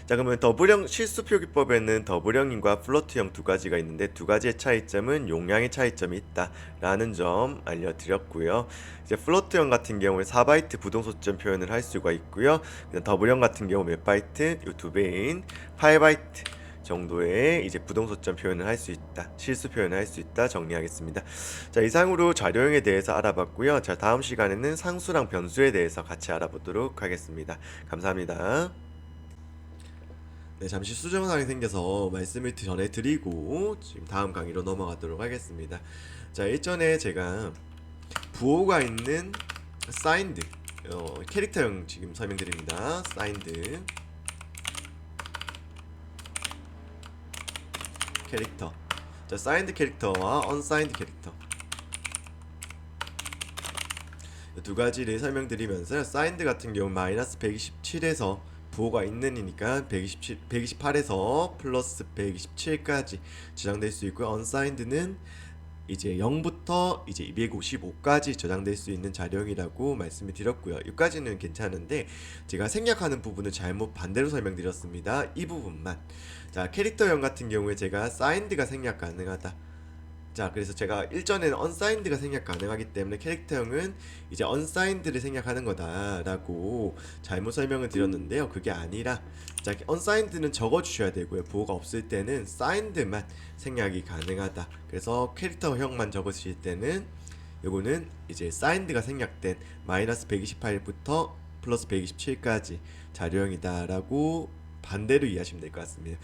자, 그러면 더블형 실수 표기법에는 더블형과 플로트형 두 가지가 있는데, 두 가지의 차이점은 용량의 차이점이 있다라는 점 알려드렸고요. 이제 플로트형 같은 경우에 4바이트 부동소점 표현을 할 수가 있고요. 더블형 같은 경우 몇 바이트? 이 두 배인 8바이트 정도의 이제 부동소점 표현을 할 수 있다, 실수 표현을 할 수 있다 정리하겠습니다. 자, 이상으로 자료형에 대해서 알아봤고요. 자, 다음 시간에는 상수랑 변수에 대해서 같이 알아보도록 하겠습니다. 감사합니다. 네, 잠시 수정 사항이 생겨서 말씀을 전해드리고 지금 다음 강의로 넘어가도록 하겠습니다. 자, 일전에 제가 부호가 있는 사인드 캐릭터형 지금 설명드립니다. 사인드 캐릭터, 자, 사인드 캐릭터와 언사인드 캐릭터 두 가지를 설명드리면서, 사인드 같은 경우 마이너스 127에서 부호가 있는이니까 128에서 플러스 127까지 저장될 수 있고요. 언사인드는 이제 0부터 이제 255까지 저장될 수 있는 자료형이라고 말씀을 드렸고요. 여기까지는 괜찮은데 제가 생략하는 부분을 잘못 반대로 설명드렸습니다. 이 부분만. 자, 캐릭터형 같은 경우에 제가 사인드가 생략 가능하다. 자, 그래서 제가 일전에는 unsigned가 생략 가능하기 때문에 캐릭터형은 이제 unsigned를 생략하는 거다라고 잘못 설명을 드렸는데요. 그게 아니라, 자, unsigned는 적어주셔야 되고요. 부호가 없을 때는 signed만 생략이 가능하다. 그래서 캐릭터형만 적으실 때는 요거는 이제 signed가 생략된 마이너스 128부터 플러스 127까지 자료형이다라고 반대로 이해하시면 될 것 같습니다.